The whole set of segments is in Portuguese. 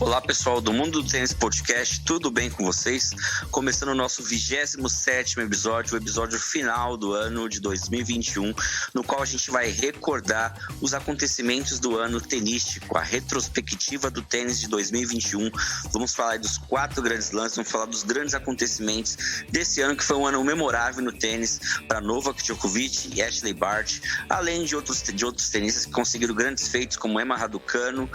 Olá pessoal do Mundo do Tênis Podcast, tudo bem com vocês? Começando o nosso 27º episódio, o episódio final do ano de 2021, no qual a gente vai recordar os acontecimentos do ano tenístico, a retrospectiva do tênis de 2021. Vamos falar dos 4 grandes lances, vamos falar dos grandes acontecimentos desse ano, que foi um ano memorável no tênis para Novak Djokovic e Ashley Barty, além de outros tenistas que conseguiram grandes feitos como Emma Raducanu,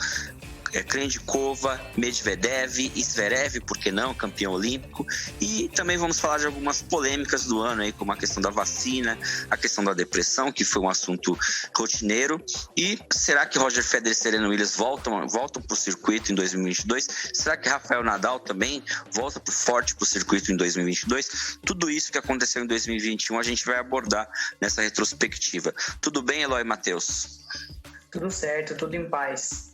Krejcikova, Medvedev, Zverev, por que não, campeão olímpico. E também vamos falar de algumas polêmicas do ano, aí, como a questão da vacina, a questão da depressão, que foi um assunto rotineiro. E será que Roger Federer e Serena Williams voltam para o circuito em 2022? Será que Rafael Nadal também volta forte para o circuito em 2022? Tudo isso que aconteceu em 2021 a gente vai abordar nessa retrospectiva. Tudo bem, Eloy e Matheus? Tudo certo, tudo em paz.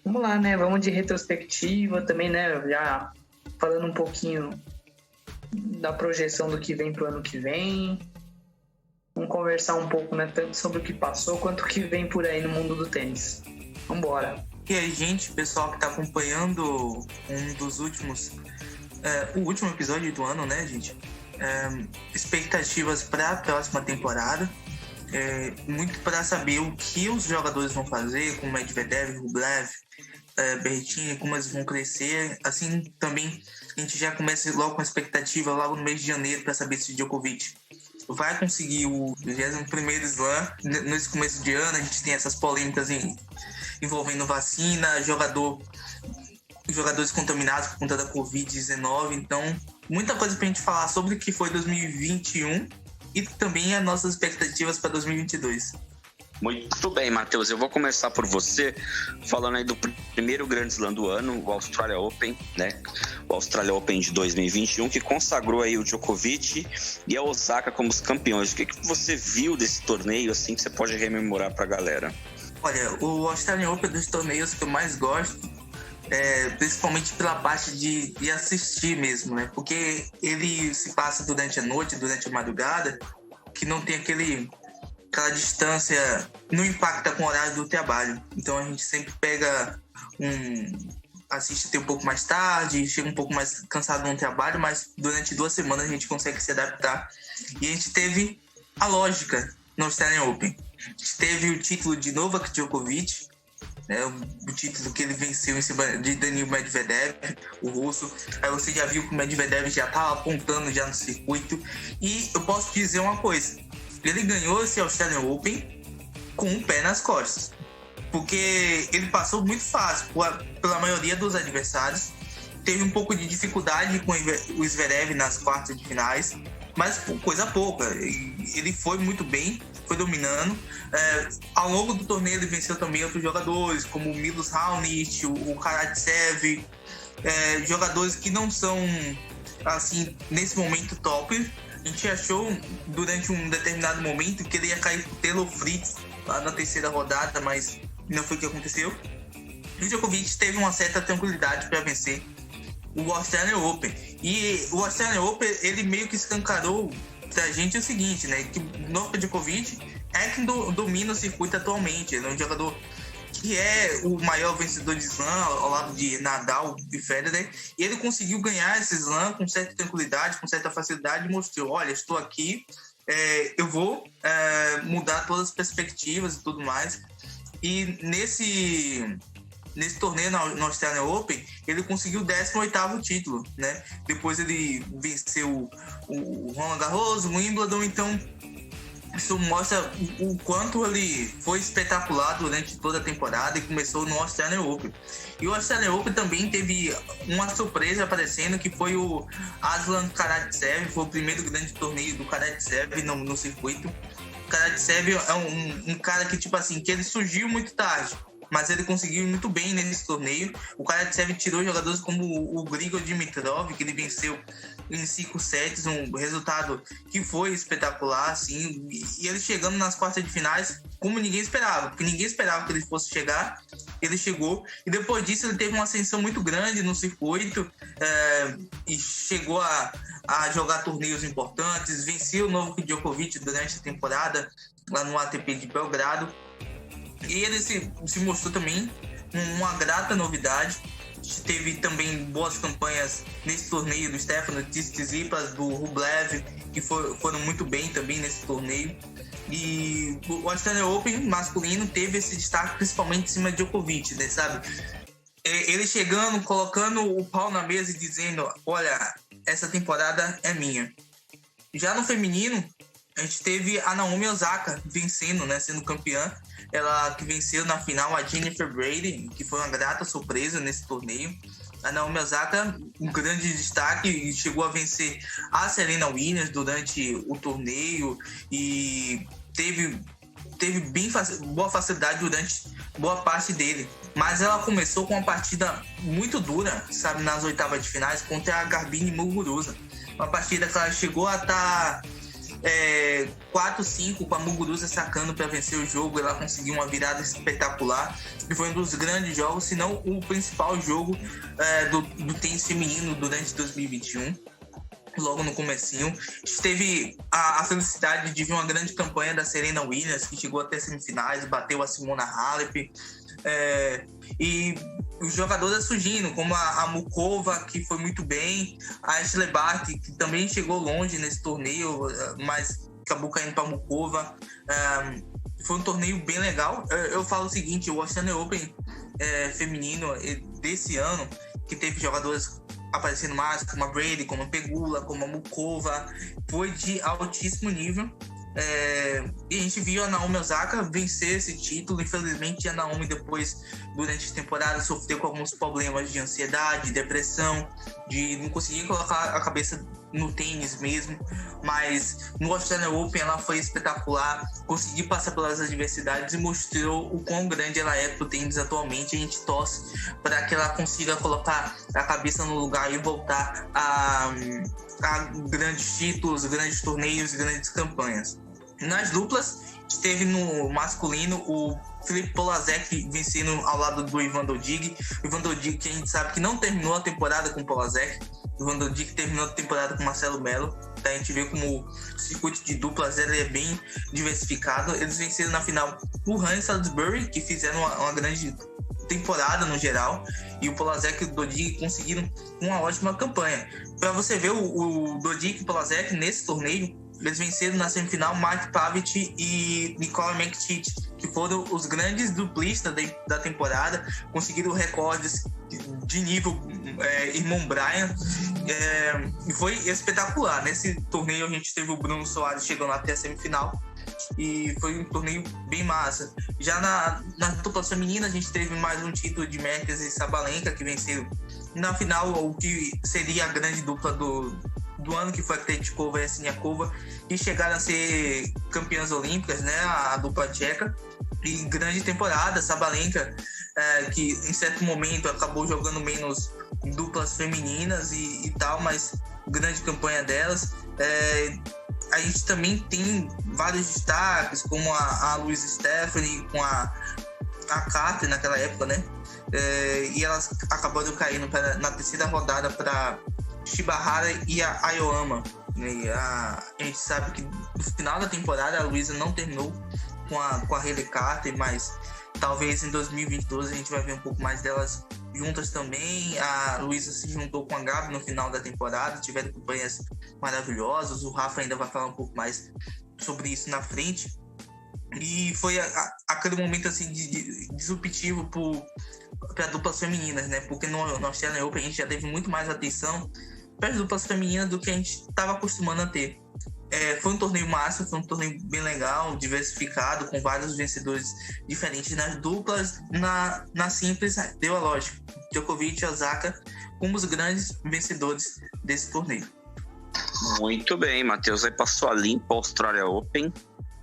Vamos lá, né? Vamos de retrospectiva também, né? Já falando um pouquinho da projeção do que vem pro ano que vem. Vamos conversar um pouco, né? Tanto sobre o que passou quanto o que vem por aí no mundo do tênis. Vambora. E aí, gente, pessoal que tá acompanhando um dos últimos... o último episódio do ano, né, gente? Expectativas para a próxima temporada. Muito para saber o que os jogadores vão fazer, como Medvedev, Rublev, Berrettini, como eles vão crescer. Assim, também a gente já começa logo com a expectativa logo no mês de janeiro para saber se o Djokovic vai conseguir o 21º Slam. Nesse começo de ano a gente tem essas polêmicas envolvendo vacina, jogadores contaminados por conta da Covid-19. Então, muita coisa para a gente falar sobre o que foi 2021 e também as nossas expectativas para 2022. Muito bem, Matheus. Eu vou começar por você, falando aí do primeiro grande slam do ano, o Australia Open, né? O Australia Open de 2021, que consagrou aí o Djokovic e a Osaka como os campeões. O que você viu desse torneio, assim, que você pode rememorar pra galera? Olha, o Australia Open é dos torneios que eu mais gosto, principalmente pela parte de assistir mesmo, né? Porque ele se passa durante a noite, durante a madrugada, que não tem aquela distância, não impacta com o horário do trabalho. Então a gente sempre pega assiste até um pouco mais tarde, chega um pouco mais cansado no trabalho, mas durante 2 semanas a gente consegue se adaptar. E a gente teve a lógica no Australian Open. A gente teve o título de Novak Djokovic, o título que ele venceu em cima de Daniil Medvedev, o russo. Aí você já viu que o Medvedev já estava apontando já no circuito. E eu posso dizer uma coisa: ele ganhou esse Australian Open com um pé nas costas, porque ele passou muito fácil pela maioria dos adversários. Teve um pouco de dificuldade com o Zverev nas quartas de finais, mas coisa pouca. Ele foi muito bem, foi dominando. Ao longo do torneio ele venceu também outros jogadores, como o Milos Raonic, o Karatsev, jogadores que não são, assim, nesse momento top. A gente achou durante um determinado momento que ele ia cair pro Taylor Fritz lá na 3ª rodada, mas não foi o que aconteceu. E o Djokovic teve uma certa tranquilidade para vencer o Australian Open. E o Australian Open, ele meio que escancarou pra gente o seguinte, né? Que o Novak Djokovic é quem domina o circuito atualmente. Ele é um jogador que é o maior vencedor de slam ao lado de Nadal e Federer, e ele conseguiu ganhar esse slam com certa tranquilidade, com certa facilidade, e mostrou: olha, estou aqui, eu vou mudar todas as perspectivas e tudo mais. E nesse torneio no Australian Open, ele conseguiu o 18º título, né? Depois ele venceu o Roland Garros, o Wimbledon. Então isso mostra o quanto ele foi espetacular durante toda a temporada, e começou no Australian Open. E o Australian Open também teve uma surpresa aparecendo, que foi o Aslan Karatsev. Foi o primeiro grande torneio do Karatsev no circuito. O Karatsev é um cara que, tipo assim, que ele surgiu muito tarde, mas ele conseguiu ir muito bem nesse torneio. O Karatsev tirou jogadores como o Grigor Dimitrov, que ele venceu em 5 sets, um resultado que foi espetacular, assim. E ele chegando nas quartas de finais como ninguém esperava, porque ninguém esperava que ele fosse chegar. Ele chegou, e depois disso ele teve uma ascensão muito grande no circuito, e chegou a jogar torneios importantes, venceu o Novak Djokovic durante a temporada lá no ATP de Belgrado. E ele se mostrou também uma grata novidade teve também boas campanhas nesse torneio do Stefanos Tsitsipas, do Rublev, que foram muito bem também nesse torneio. E o Australian Open masculino teve esse destaque principalmente em cima de Djokovic, né, sabe? Ele chegando, colocando o pau na mesa e dizendo: olha, essa temporada é minha. Já no feminino, a gente teve a Naomi Osaka vencendo, né, sendo campeã. Ela que venceu na final a Jennifer Brady, que foi uma grata surpresa nesse torneio. A Naomi Osaka, um grande destaque, e chegou a vencer a Serena Williams durante o torneio e teve boa facilidade durante boa parte dele. Mas ela começou com uma partida muito dura, sabe, nas oitavas de finais contra a Garbine Muguruza. Uma partida que ela chegou a estar 4-5 com a Muguruza sacando para vencer o jogo. Ela conseguiu uma virada espetacular e foi um dos grandes jogos, se não o principal jogo do tênis feminino durante 2021. Logo no comecinho, a gente teve a felicidade de ver uma grande campanha da Serena Williams, que chegou até semifinais, bateu a Simona Halep, e os jogadores surgindo, como a Mukova, que foi muito bem, a Ashley Barty, que também chegou longe nesse torneio, mas acabou caindo para a Mukova. Foi um torneio bem legal. Eu falo o seguinte: o Australian Open feminino desse ano, que teve jogadores aparecendo mais, como a Brady, como a Pegula, como a Mukova, foi de altíssimo nível. E a gente viu a Naomi Osaka vencer esse título. Infelizmente, a Naomi depois, durante a temporada, sofreu com alguns problemas de ansiedade, depressão, de não conseguir colocar a cabeça no tênis mesmo. Mas no Australian Open ela foi espetacular, conseguiu passar pelas adversidades e mostrou o quão grande ela é pro tênis atualmente. A gente torce para que ela consiga colocar a cabeça no lugar e voltar a grandes títulos, grandes torneios, grandes campanhas. Nas duplas, a gente teve no masculino o Filipe Polasek vencendo ao lado do Ivan Dodig. O Ivan Dodig, que a gente sabe que não terminou a temporada com o Polasek. O Ivan Dodig terminou a temporada com o Marcelo Melo. Então a gente vê como o circuito de duplas ele é bem diversificado. Eles venceram na final o Hans Salisbury, que fizeram uma grande temporada no geral, e o Polasek e o Dodig conseguiram uma ótima campanha. Para você ver o Dodig e o Polasek nesse torneio, eles venceram na semifinal Mark Pavic e Nicola Mektic, que foram os grandes duplistas da temporada, conseguiram recordes de nível irmão Brian, e foi espetacular. Nesse torneio a gente teve o Bruno Soares chegando até a semifinal, e foi um torneio bem massa. Já na dupla feminina a gente teve mais um título de Mertens e Sabalenka, que venceram na final o que seria a grande dupla do ano, que foi a Krejcikova e a Siniakova, e chegaram a ser campeãs olímpicas, né, a dupla tcheca. E grande temporada, Sabalenka, que em certo momento acabou jogando menos duplas femininas e tal, mas grande campanha delas. A gente também tem vários destaques, como a Louise Stephanie com a Carter naquela época, né? E elas acabaram caindo na terceira rodada para Shibahara e a Aoyama. E a gente sabe que no final da temporada a Luísa não terminou com a Hayley Carter, mas talvez em 2022 a gente vai ver um pouco mais delas juntas também. A Luísa se juntou com a Gabi no final da temporada, tiveram campanhas maravilhosas. O Rafa ainda vai falar um pouco mais sobre isso na frente. E foi aquele momento assim disruptivo para duplas femininas, né? Porque no Australian Open a gente já teve muito mais atenção para as duplas femininas do que a gente estava acostumando a ter. Foi um torneio massa, foi um torneio bem legal, diversificado, com vários vencedores diferentes nas duplas. Na simples, deu a lógica. Djokovic e Osaka como os grandes vencedores desse torneio. Muito bem, Matheus aí passou a limpa Australia Open,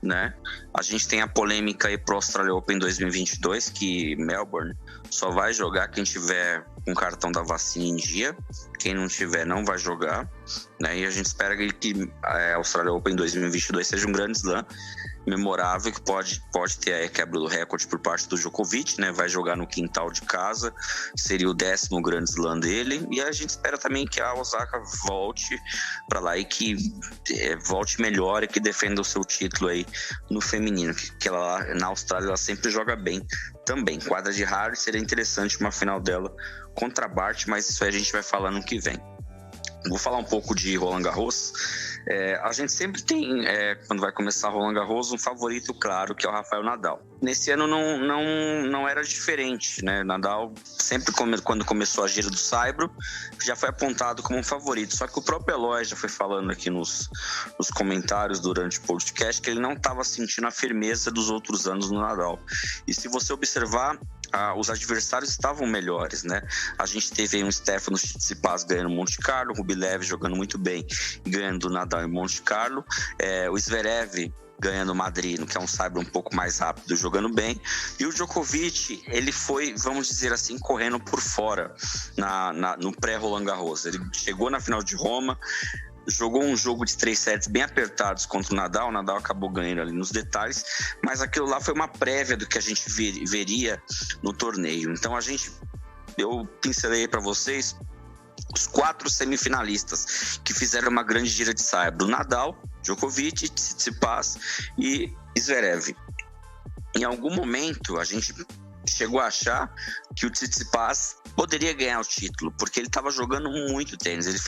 né? A gente tem a polêmica aí pro Australia Open 2022, que Melbourne só vai jogar quem tiver com cartão da vacina em dia. Quem não tiver não vai jogar, né? E a gente espera que a Australia Open 2022 seja um grande slam. memorável, que pode ter a quebra do recorde por parte do Djokovic, né? Vai jogar no quintal de casa, seria o 10º Grand Slam dele, e a gente espera também que a Osaka volte para lá e que volte melhor e que defenda o seu título aí no feminino, que ela na Austrália ela sempre joga bem também. Quadra de hard, seria interessante uma final dela contra a Barty, mas isso aí a gente vai falar no que vem. Vou falar um pouco de Roland Garros. A gente sempre tem, quando vai começar Roland Garros, um favorito claro, que é o Rafael Nadal. Nesse ano não era diferente, né? Nadal sempre, quando começou a gira do Saibro, já foi apontado como um favorito. Só que o próprio Eloy já foi falando aqui nos comentários durante o podcast que ele não estava sentindo a firmeza dos outros anos no Nadal. E se você observar, os adversários estavam melhores, né? A gente teve aí um Stefanos Tsitsipas ganhando Monte Carlo, Rublev jogando muito bem, ganhando Nadal em Monte Carlo, o Zverev ganhando Madrid, que é um saibro um pouco mais rápido, jogando bem, e o Djokovic, ele foi, vamos dizer assim, correndo por fora no pré-Roland Garros. Ele chegou na final de Roma, jogou um jogo de 3 sets bem apertados contra o Nadal acabou ganhando ali nos detalhes, mas aquilo lá foi uma prévia do que a gente veria no torneio. Então eu pincelei para vocês os 4 semifinalistas que fizeram uma grande gira de saibro: Nadal, Djokovic, Tsitsipas e Zverev. Em algum momento a gente chegou a achar que o Tsitsipas poderia ganhar o título, porque ele estava jogando muito tênis. Ele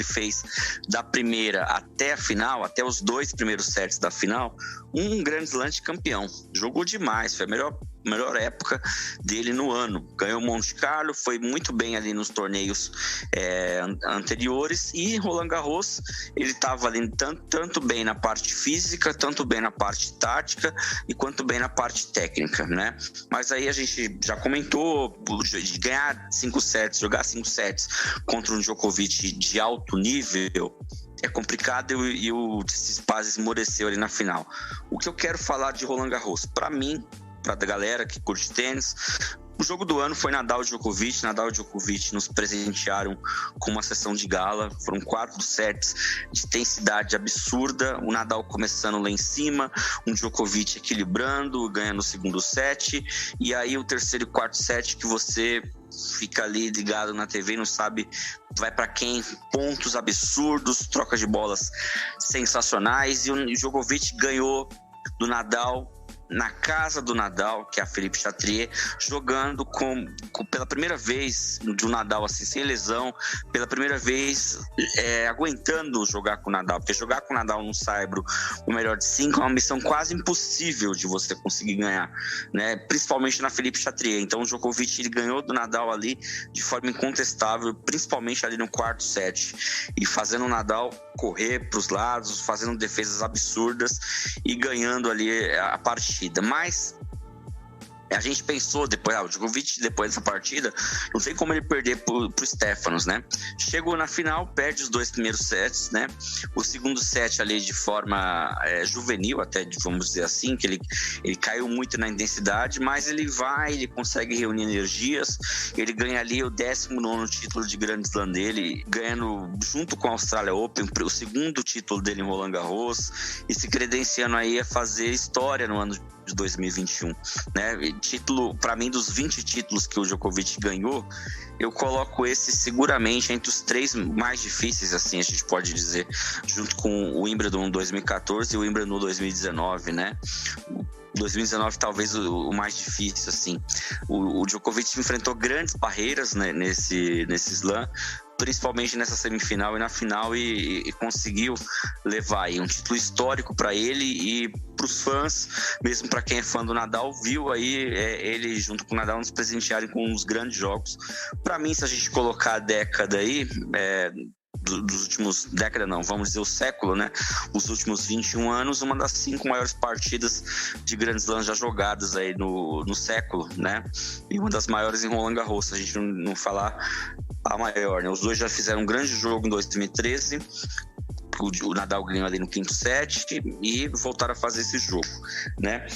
fez da primeira até a final, até os 2 primeiros sets da final, um Grand Slam de campeão. Jogou demais, foi a melhor época dele no ano. Ganhou Monte Carlo, foi muito bem ali nos torneios anteriores, e Roland Garros ele estava ali tanto bem na parte física, tanto bem na parte tática e quanto bem na parte técnica, né? Mas aí a gente já comentou de ganhar 5 sets, jogar 5 sets contra um Djokovic de alto nível é complicado, e o Tsitsipas esmoreceu ali na final. O que eu quero falar de Roland Garros, para mim, para a galera que curte tênis, o jogo do ano foi Nadal e Djokovic. Nadal e Djokovic nos presentearam com uma sessão de gala. Foram 4 sets de intensidade absurda. O Nadal começando lá em cima, um Djokovic equilibrando, ganhando o segundo set. E aí o terceiro e quarto set que você fica ali ligado na TV e não sabe vai para quem, pontos absurdos, trocas de bolas sensacionais. E o Djokovic ganhou do Nadal na casa do Nadal, que é a Philippe Chatrier, jogando pela primeira vez de um Nadal assim, sem lesão, pela primeira vez aguentando jogar com o Nadal, porque jogar com o Nadal no saibro o melhor de 5 é uma missão quase impossível de você conseguir ganhar, né? Principalmente na Philippe Chatrier. Então o Djokovic ele ganhou do Nadal ali de forma incontestável, principalmente ali no quarto set, e fazendo o Nadal correr para os lados, fazendo defesas absurdas e ganhando ali a partida. Mas a gente pensou depois, o Djokovic depois dessa partida, não tem como ele perder pro Stefanos, né? Chegou na final, perde os 2 primeiros sets, né? O segundo set ali de forma juvenil, até vamos dizer assim, que ele caiu muito na intensidade, mas ele consegue reunir energias, ele ganha ali o 19º título de Grand Slam dele, ganhando junto com a Australia Open o segundo título dele em Roland Garros, e se credenciando aí a fazer história no ano de 2021, né? Título, para mim, dos 20 títulos que o Djokovic ganhou, eu coloco esse seguramente entre os 3 mais difíceis, assim, a gente pode dizer, junto com o Wimbledon 2014 e o Wimbledon 2019, né? 2019 talvez o mais difícil, assim. O Djokovic enfrentou grandes barreiras, né, nesse slam, principalmente nessa semifinal e na final, e conseguiu levar aí um título histórico para ele e para os fãs, mesmo para quem é fã do Nadal, viu aí ele junto com o Nadal nos presentearem com uns grandes jogos. Para mim, se a gente colocar a década aí, dos últimos década não, vamos dizer o século, né? Os últimos 21 anos, uma das 5 maiores partidas de Grand Slam já jogadas aí no século, né? E uma das maiores em Roland Garros, a gente não falar a maior, né? Os dois já fizeram um grande jogo em 2013, o Nadal ganhou ali no quinto set e voltaram a fazer esse jogo, né?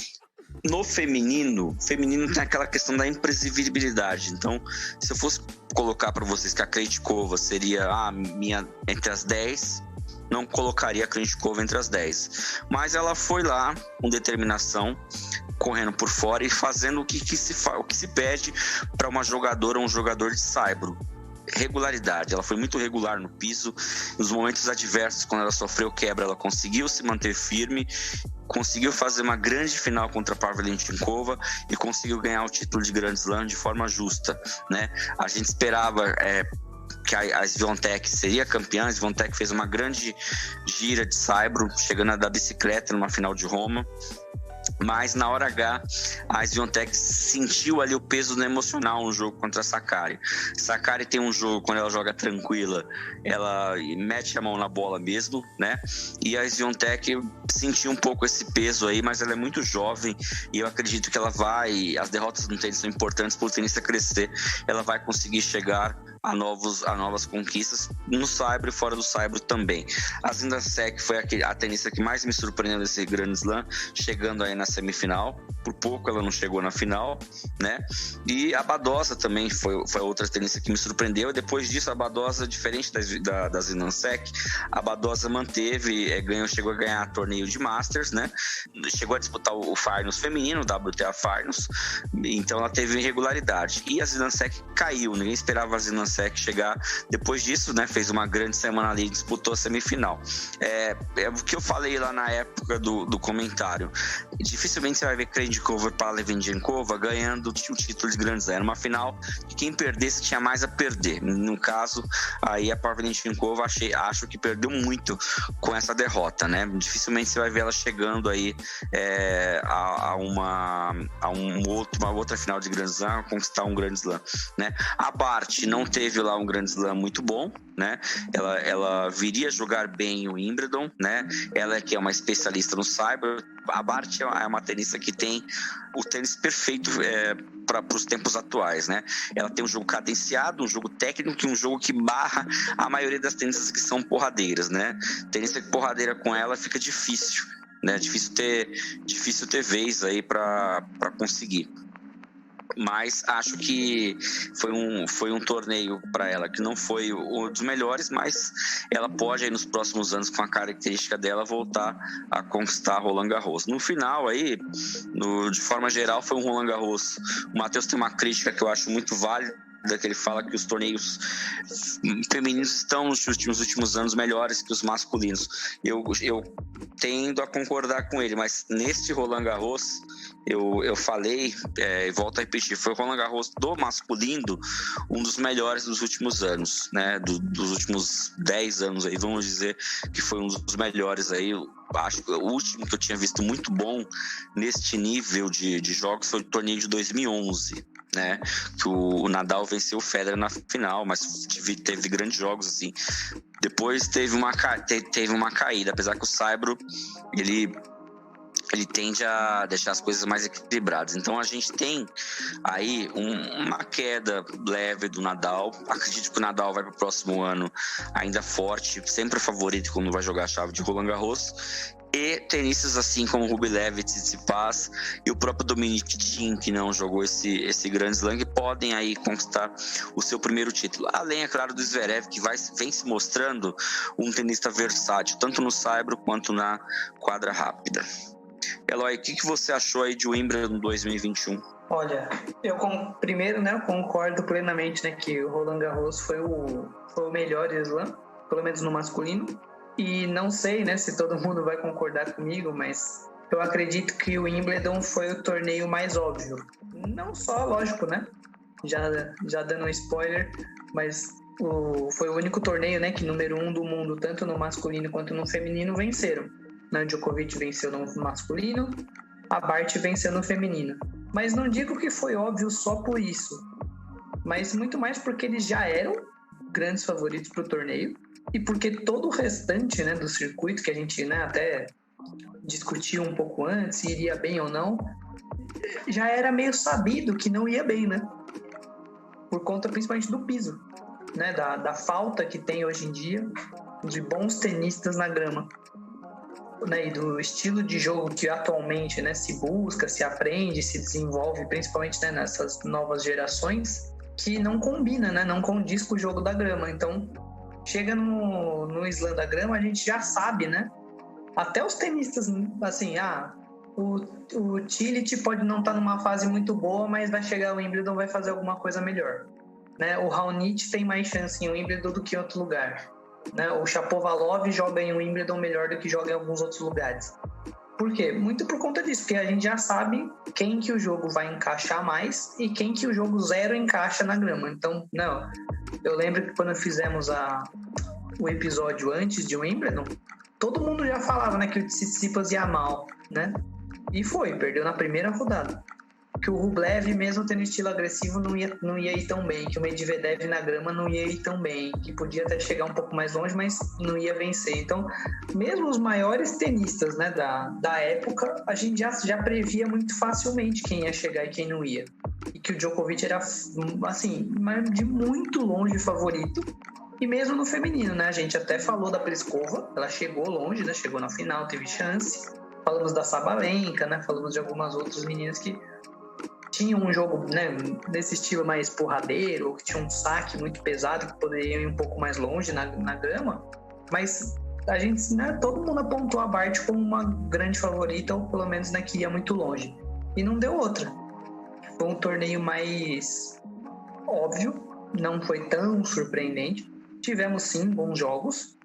No feminino tem aquela questão da imprevisibilidade. Então, se eu fosse colocar para vocês que a Krejcikova seria a minha entre as 10, não colocaria a Krejcikova entre as 10. Mas ela foi lá com determinação, correndo por fora e fazendo o que se pede para uma jogadora ou um jogador de saibro. Regularidade, ela foi muito regular no piso. Nos momentos adversos, quando ela sofreu quebra, ela conseguiu se manter firme, conseguiu fazer uma grande final contra a Pavlyuchenkova e conseguiu ganhar o título de Grand Slam de forma justa, né? A gente esperava que a Swiatek seria campeã. A Swiatek fez uma grande gira de saibro, chegando a dar bicicleta numa final de Roma. Mas na hora H, a Swiatek sentiu ali o peso no emocional no jogo contra a Sakkari. Sakkari tem um jogo, quando ela joga tranquila, ela mete a mão na bola mesmo, né? E a Swiatek sentiu um pouco esse peso aí, mas ela é muito jovem e eu acredito que ela vai... As derrotas no tênis são importantes para o tenista crescer. Ela vai conseguir chegar a novas conquistas no saibro e fora do saibro também. A Zidansek foi a tenista que mais me surpreendeu nesse Grand Slam, chegando aí na semifinal. Por pouco ela não chegou na final, né? E a Badosa também foi outra tenista que me surpreendeu. Depois disso, a Badosa, diferente da Zidansek, a Badosa chegou a ganhar torneio de Masters, né? Chegou a disputar o Finals feminino, o WTA Finals, então ela teve irregularidade. E a Zidansek caiu, ninguém esperava a Zidansek chegar depois disso, né? Fez uma grande semana ali, disputou a semifinal. É o que eu falei lá na época do comentário. Dificilmente você vai ver Krejcikova para Pavlyuchenkova ganhando o título de Grand Slam. Era uma final que quem perdesse tinha mais a perder. No caso, aí a Pavlyuchenkova acho que perdeu muito com essa derrota, né? Dificilmente você vai ver ela chegando aí a uma outra final de Grand Slam, a conquistar um Grand Slam, né? A Barty não teve lá um Grand Slam muito bom, né? Ela viria jogar bem o Wimbledon, né? Ela que é uma especialista no saibro. A Barty é uma tenista que tem o tênis perfeito para os tempos atuais, né? Ela tem um jogo cadenciado, um jogo técnico e um jogo que barra a maioria das tenistas que são porradeiras, né? Tenista porradeira com ela fica difícil, né? Difícil ter vez aí para conseguir. Mas acho que foi um torneio para ela que não foi um dos melhores, mas ela pode aí nos próximos anos, com a característica dela, voltar a conquistar Roland Garros. No final aí, de forma geral, foi um Roland Garros. O Matheus tem uma crítica que eu acho muito válida, que ele fala que os torneios femininos estão nos últimos anos melhores que os masculinos. Eu tendo a concordar com ele, mas neste Roland Garros eu falei e volto a repetir, foi o Roland Garros do masculino um dos melhores dos últimos anos, né? Dos últimos 10 anos aí, vamos dizer que foi um dos melhores aí. Acho que o último que eu tinha visto muito bom neste nível de jogos foi o torneio de 2011, né? Que o Nadal venceu o Federer na final, mas teve grandes jogos assim. Depois teve uma caída, apesar que o saibro ele tende a deixar as coisas mais equilibradas. Então a gente tem aí uma queda leve do Nadal. Acredito que o Nadal vai para o próximo ano ainda forte, sempre favorito quando vai jogar a chave de Roland Garros. E tenistas assim como Rublev, Tsitsipas e o próprio Dominic Thiem, que não jogou esse Grand Slam, podem aí conquistar o seu primeiro título. Além, é claro, do Zverev, que vem se mostrando um tenista versátil, tanto no saibro quanto na quadra rápida. Eloy, o que você achou aí de Wimbledon 2021? Olha, eu concordo plenamente, né, que o Roland Garros foi o melhor slam, pelo menos no masculino. E não sei, né, se todo mundo vai concordar comigo, mas eu acredito que o Wimbledon foi o torneio mais óbvio. Não só, lógico, né, já dando um spoiler, mas foi o único torneio, né, que número 1 do mundo, tanto no masculino quanto no feminino, venceram. O Djokovic venceu no masculino, a Barty venceu no feminino. Mas não digo que foi óbvio só por isso, mas muito mais porque eles já eram grandes favoritos para o torneio e porque todo o restante, né, do circuito, que a gente, né, até discutiu um pouco antes, se iria bem ou não, já era meio sabido que não ia bem, né? Por conta principalmente do piso, né, da falta que tem hoje em dia de bons tenistas na grama. Né, e do estilo de jogo que atualmente, né, se busca, se aprende, se desenvolve, principalmente, né, nessas novas gerações, que não combina, né, não condiz com o jogo da grama. Então, chega no slam da grama, a gente já sabe, né? Até os tenistas, assim, o Tillich pode não estar numa fase muito boa, mas vai chegar ao Wimbledon, vai fazer alguma coisa melhor, né? O Raonic tem mais chance em Wimbledon do que em outro lugar, né? O Shapovalov joga em Wimbledon melhor do que joga em alguns outros lugares. Por quê? Muito por conta disso, porque a gente já sabe quem que o jogo vai encaixar mais e quem que o jogo zero encaixa na grama. Então, eu lembro que quando fizemos o episódio antes de Wimbledon, todo mundo já falava, né, que o Tsitsipas ia mal, né? E perdeu na primeira rodada. Que o Rublev, mesmo tendo estilo agressivo, não ia ir tão bem. Que o Medvedev na grama não ia ir tão bem. Que podia até chegar um pouco mais longe, mas não ia vencer. Então, mesmo os maiores tenistas, né, da época, a gente já previa muito facilmente quem ia chegar e quem não ia. E que o Djokovic era, assim, de muito longe favorito. E mesmo no feminino, né? A gente até falou da Pliskova, ela chegou longe, né? Chegou na final, teve chance. Falamos da Sabalenka, né? Falamos de algumas outras meninas que tinham um jogo, né, desse estilo mais porradeiro, ou que tinha um saque muito pesado, que poderiam ir um pouco mais longe na grama. Mas a gente, né, todo mundo apontou a Barty como uma grande favorita, ou pelo menos, né, que ia muito longe. E não deu outra. Foi um torneio mais óbvio, não foi tão surpreendente. Tivemos, sim, bons jogos.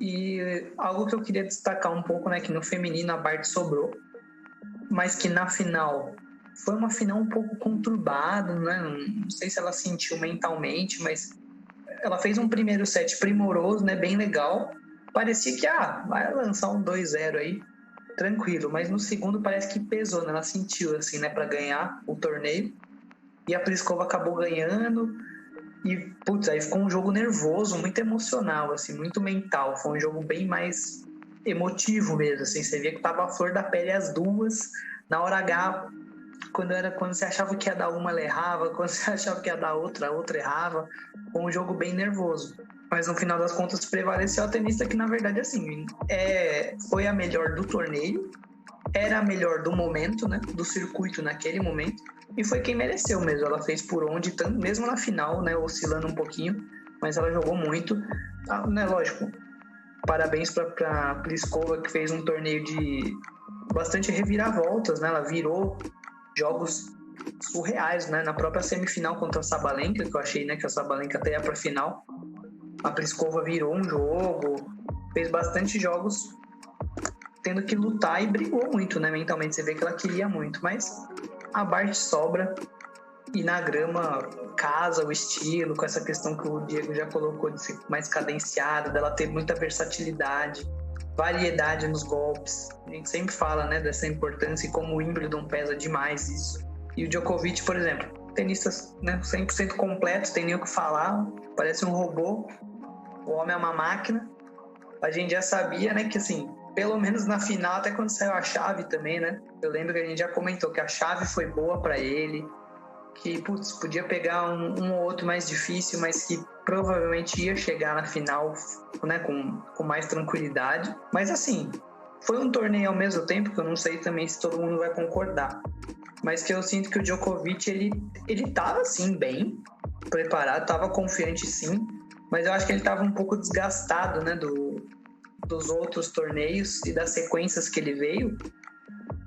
E algo que eu queria destacar um pouco, né, que no feminino a Barty sobrou, mas que na final foi uma final um pouco conturbada, né? Não sei se ela sentiu mentalmente, mas ela fez um primeiro set primoroso, né, bem legal. Parecia que vai lançar um 2-0 aí, tranquilo, mas no segundo parece que pesou, né? Ela sentiu, assim, né, para ganhar o torneio. E a Pliskova acabou ganhando. E, putz, aí ficou um jogo nervoso, muito emocional, assim, muito mental. Foi um jogo bem mais emotivo mesmo, assim. Você via que tava a flor da pele as duas. Na hora H, quando você achava que ia dar uma, ela errava. Quando você achava que ia dar outra, a outra errava. Foi um jogo bem nervoso. Mas no final das contas prevaleceu a tenista que, na verdade, assim, foi a melhor do torneio. Era a melhor do momento, né? Do circuito naquele momento. E foi quem mereceu mesmo. Ela fez por onde, mesmo na final, né? Oscilando um pouquinho. Mas ela jogou muito. Né, lógico, parabéns para Pliskova, que fez um torneio de bastante reviravoltas, né? Ela virou jogos surreais, né? Na própria semifinal contra a Sabalenka, que eu achei, né, que a Sabalenka até ia para a final. A Pliskova virou um jogo, fez bastante jogos tendo que lutar e brigou muito, né? Mentalmente, você vê que ela queria muito, mas a Barty sobra e na grama casa o estilo, com essa questão que o Diego já colocou de ser mais cadenciada, dela ter muita versatilidade, variedade nos golpes. A gente sempre fala, né, dessa importância e como o Wimbledon pesa demais isso. E o Djokovic, por exemplo, tenistas, né, 100% completos, tem nem o que falar, parece um robô, o homem é uma máquina. A gente já sabia, né, que assim, pelo menos na final, até quando saiu a chave também, né, eu lembro que a gente já comentou que a chave foi boa para ele, que, putz, podia pegar um ou outro mais difícil, mas que provavelmente ia chegar na final, né, com mais tranquilidade. Mas assim, foi um torneio ao mesmo tempo, que eu não sei também se todo mundo vai concordar, mas que eu sinto que o Djokovic, ele tava, assim, bem preparado, tava confiante, sim, mas eu acho que ele tava um pouco desgastado, né, dos outros torneios e das sequências que ele veio,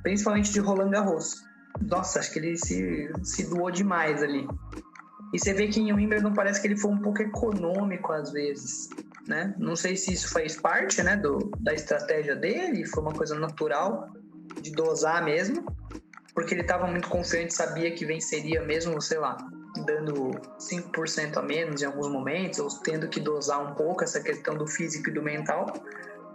principalmente de Roland Garros. Nossa, acho que ele se doou demais ali. E você vê que em Wimbledon parece que ele foi um pouco econômico às vezes, né? Não sei se isso faz parte, né, da estratégia dele, foi uma coisa natural de dosar mesmo, porque ele estava muito confiante, sabia que venceria mesmo, sei lá, dando 5% a menos em alguns momentos, ou tendo que dosar um pouco essa questão do físico e do mental.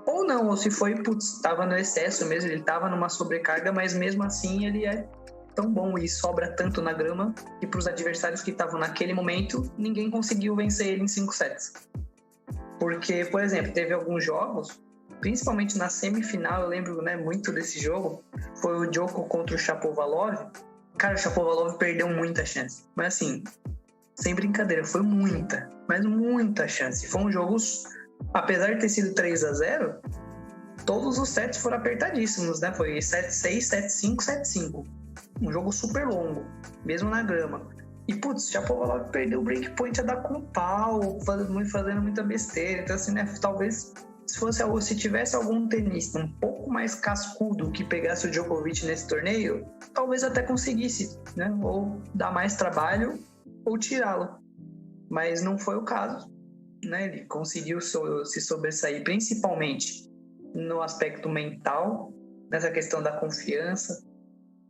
Ou não, ou se foi, putz, estava no excesso mesmo, ele estava numa sobrecarga, mas mesmo assim ele é tão bom e sobra tanto na grama que para os adversários que estavam naquele momento, ninguém conseguiu vencer ele em 5 sets. Porque, por exemplo, teve alguns jogos, principalmente na semifinal, eu lembro, né, muito desse jogo, foi o Djoko contra o Shapovalov. Cara, o Shapovalov perdeu muita chance. Mas assim, sem brincadeira, foi muita, mas muita chance. Foi um jogo, apesar de ter sido 3-0, todos os sets foram apertadíssimos, né? Foi 7-6, 7-5, 7-5. Um jogo super longo, mesmo na grama. E, putz, Shapovalov perdeu o breakpoint a dar com pau, fazendo muita besteira. Então, assim, né, talvez se tivesse algum tenista um pouco mais cascudo que pegasse o Djokovic nesse torneio, talvez até conseguisse, né, ou dar mais trabalho ou tirá-lo. Mas não foi o caso, né? Ele conseguiu se sobressair, principalmente no aspecto mental, nessa questão da confiança,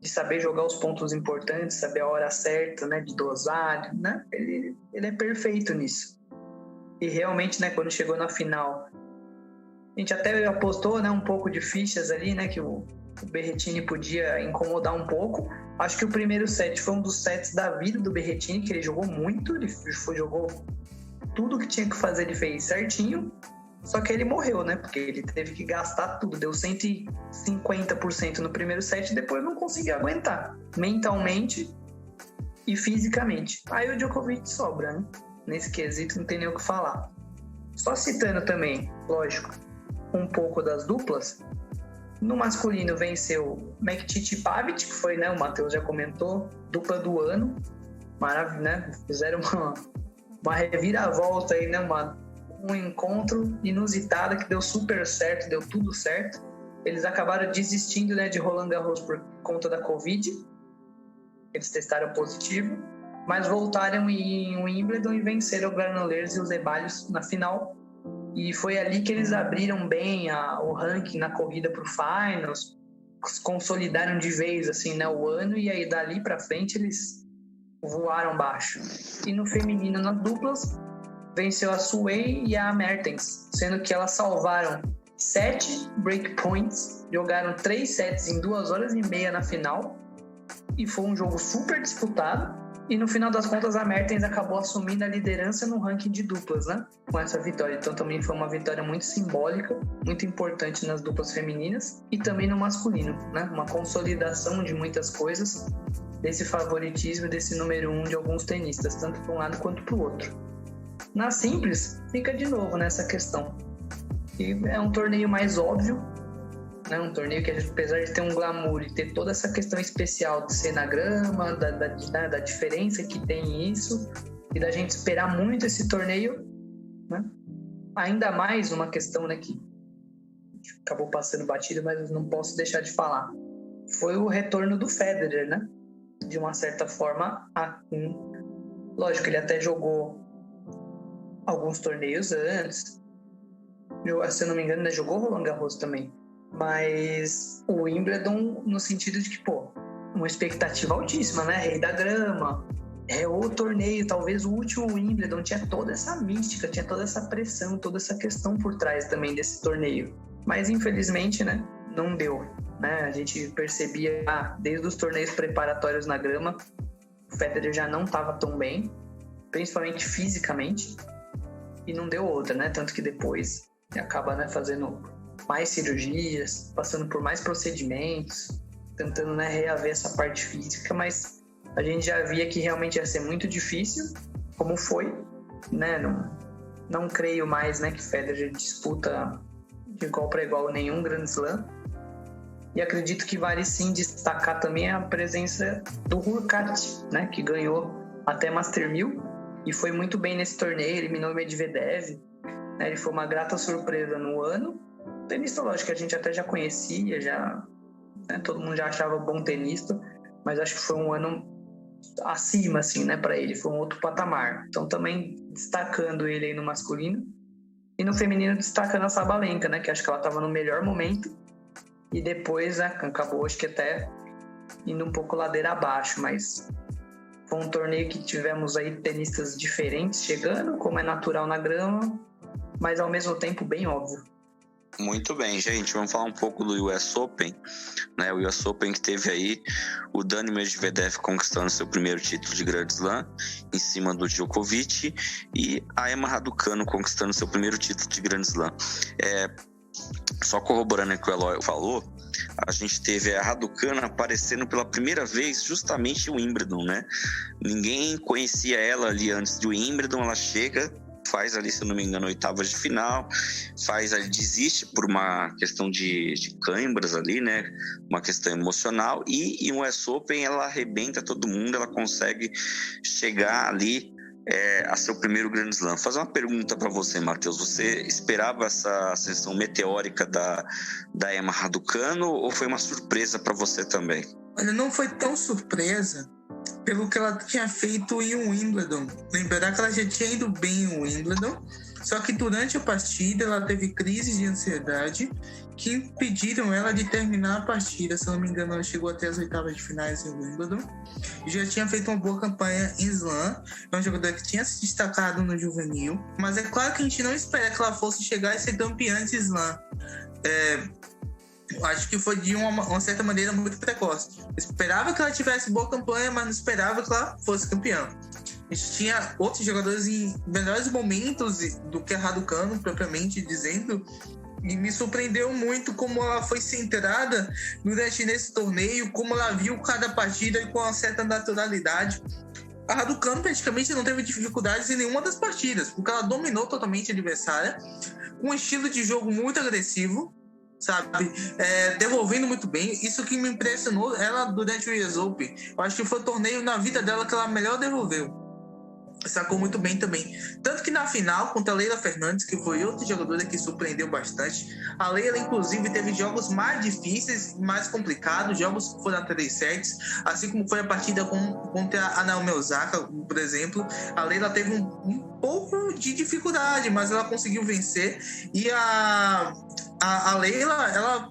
de saber jogar os pontos importantes, saber a hora certa, né, de dosar, né? Ele é perfeito nisso. E realmente, né, quando chegou na final, a gente até apostou, né, um pouco de fichas ali, né, que o Berrettini podia incomodar um pouco. Acho que o primeiro set foi um dos sets da vida do Berrettini, que ele jogou muito, ele jogou tudo que tinha que fazer, ele fez certinho. Só que ele morreu, né? Porque ele teve que gastar tudo. Deu 150% no primeiro set e depois não conseguiu aguentar. Mentalmente e fisicamente. Aí o Djokovic sobra, né? Nesse quesito não tem nem o que falar. Só citando também, lógico, um pouco das duplas. No masculino venceu Mektic e Pavic, que foi, né? O Matheus já comentou. Dupla do ano. Maravilha, né? Fizeram uma reviravolta aí, né? Um encontro inusitado que deu super certo, deu tudo certo. Eles acabaram desistindo, né, de Roland Garros por conta da Covid. Eles testaram positivo, mas voltaram em Wimbledon e venceram o Granollers e os Zeballos na final. E foi ali que eles abriram bem o ranking na corrida para o Finals, consolidaram de vez assim, né, o ano, e aí dali para frente eles voaram baixo. E no feminino, nas duplas, venceu a Suey e a Mertens, sendo que elas salvaram 7 breakpoints, jogaram 3 sets em 2 horas e meia na final, e foi um jogo super disputado, e no final das contas a Mertens acabou assumindo a liderança no ranking de duplas, né, com essa vitória. Então também foi uma vitória muito simbólica, muito importante nas duplas femininas, e também no masculino, né, uma consolidação de muitas coisas, desse favoritismo, desse número 1 de alguns tenistas, tanto para um lado quanto para o outro. Na simples, fica de novo nessa questão. E é um torneio mais óbvio, né? Um torneio que, apesar de ter um glamour e ter toda essa questão especial de ser na grama, da diferença que tem isso, e da gente esperar muito esse torneio, né? Ainda mais uma questão, né, que acabou passando batida, mas eu não posso deixar de falar. Foi o retorno do Federer, né? De uma certa forma, lógico, ele até jogou alguns torneios antes, se eu não me engano, ainda jogou Roland Garros também, mas o Wimbledon no sentido de que, uma expectativa altíssima, né? Rei da grama, é o torneio, talvez o último Wimbledon, tinha toda essa mística, tinha toda essa pressão, toda essa questão por trás também desse torneio, mas infelizmente, né, não deu, né? A gente percebia desde os torneios preparatórios na grama, o Federer já não estava tão bem, principalmente fisicamente, e não deu outra, né? Tanto que depois acaba, né, fazendo mais cirurgias, passando por mais procedimentos, tentando, né, reaver essa parte física, mas a gente já via que realmente ia ser muito difícil, como foi, né? Não creio mais, né, que Federer disputa de igual para igual nenhum Grand Slam. E acredito que vale sim destacar também a presença do Hurkacz, né, que ganhou até Master 1000 e foi muito bem nesse torneio, eliminou o Medvedev, né, ele foi uma grata surpresa no ano. Tenista, lógico, que a gente até já conhecia, né, todo mundo já achava bom tenista, mas acho que foi um ano acima, assim, né, para ele, foi um outro patamar. Então também destacando ele aí no masculino, e no feminino destacando a Sabalenka, né, que acho que ela estava no melhor momento, e depois, né, acabou, acho que até indo um pouco ladeira abaixo, mas foi um torneio que tivemos aí tenistas diferentes chegando, como é natural na grama, mas ao mesmo tempo bem óbvio. Muito bem, gente, vamos falar um pouco do US Open, né? O US Open que teve aí o Dani Medvedev conquistando seu primeiro título de Grand Slam em cima do Djokovic e a Emma Raducanu conquistando seu primeiro título de Grand Slam. Só corroborando o que o Eloy falou, a gente teve a Raducanu aparecendo pela primeira vez justamente em Wimbledon, né? Ninguém conhecia ela ali antes do Wimbledon, ela chega faz ali, se eu não me engano, oitavas de final, desiste por uma questão de cãibras ali, né? Uma questão emocional, e em US Open ela arrebenta todo mundo, ela consegue chegar ali a seu primeiro Grand Slam. Vou fazer uma pergunta para você, Matheus. Você esperava essa ascensão meteórica da Emma Raducanu ou foi uma surpresa para você também? Olha, não foi tão surpresa pelo que ela tinha feito em Wimbledon. Lembrar que ela já tinha ido bem em Wimbledon, só que durante a partida ela teve crises de ansiedade que impediram ela de terminar a partida. Se não me engano, ela chegou até as oitavas de finais em Wimbledon e já tinha feito uma boa campanha em Slam. É um jogador que tinha se destacado no juvenil, mas é claro que a gente não espera que ela fosse chegar e ser campeã de Slam. Acho que foi de uma certa maneira muito precoce. Eu esperava que ela tivesse boa campanha, mas não esperava que ela fosse campeã. A gente tinha outros jogadores em melhores momentos do que a Raducanu, propriamente dizendo, e me surpreendeu muito como ela foi centrada durante nesse torneio, como ela viu cada partida com uma certa naturalidade. A Raducanu praticamente não teve dificuldades em nenhuma das partidas, porque ela dominou totalmente a adversária, com um estilo de jogo muito agressivo, sabe, devolvendo muito bem. Isso que me impressionou ela durante o US Open. Eu acho que foi o torneio na vida dela que ela melhor devolveu. Sacou muito bem também. Tanto que na final, contra a Leylah Fernandes, que foi outra jogadora que surpreendeu bastante, a Leylah, inclusive, teve jogos mais difíceis, mais complicados, jogos que foram a 3 sets, assim como foi a partida contra a Naomi Osaka, por exemplo. A Leylah teve um pouco de dificuldade, mas ela conseguiu vencer. E a Leylah, ela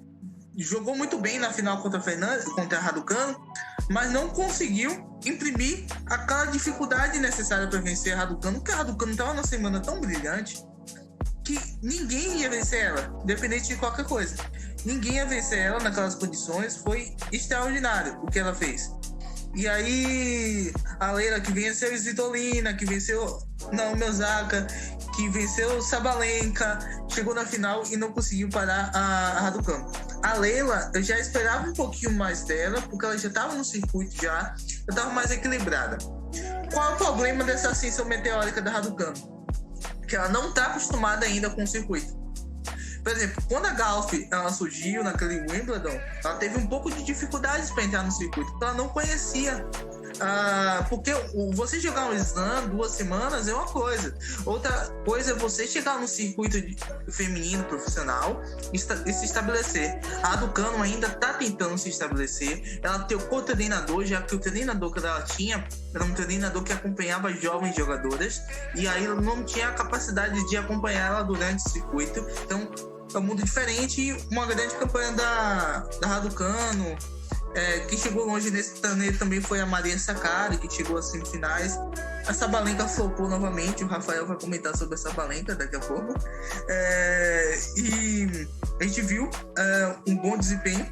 jogou muito bem na final contra a Raducanu, mas não conseguiu imprimir aquela dificuldade necessária para vencer a Raducanu, porque a Raducanu estava numa semana tão brilhante que ninguém ia vencer ela, independente de qualquer coisa. Ninguém ia vencer ela naquelas condições. Foi extraordinário o que ela fez. E aí, a Leylah, que venceu Svitolina, que venceu Naomi Osaka, que venceu Sabalenka, chegou na final e não conseguiu parar a Raducanu. A Leylah, eu já esperava um pouquinho mais dela, porque ela já estava no circuito, já estava mais equilibrada. Qual é o problema dessa ascensão meteórica da Raducanu? Que ela não está acostumada ainda com o circuito. Por exemplo, quando a Gauff ela surgiu naquele Wimbledon, ela teve um pouco de dificuldades para entrar no circuito, porque ela não conhecia. Porque você jogar um Slam 2 semanas é uma coisa. Outra coisa é você chegar no circuito feminino profissional e se estabelecer. A Raducanu ainda está tentando se estabelecer. Ela tem o co-treinador, já que o treinador que ela tinha era um treinador que acompanhava jovens jogadoras, e aí ela não tinha a capacidade de acompanhar ela durante o circuito. Então é um mundo diferente. E uma grande campanha da Raducanu, quem chegou longe nesse torneio também foi a Maria Sakkari, que chegou às semifinais. A Sabalenka flopou novamente. O Rafael vai comentar sobre a Sabalenka daqui a pouco. E a gente viu um bom desempenho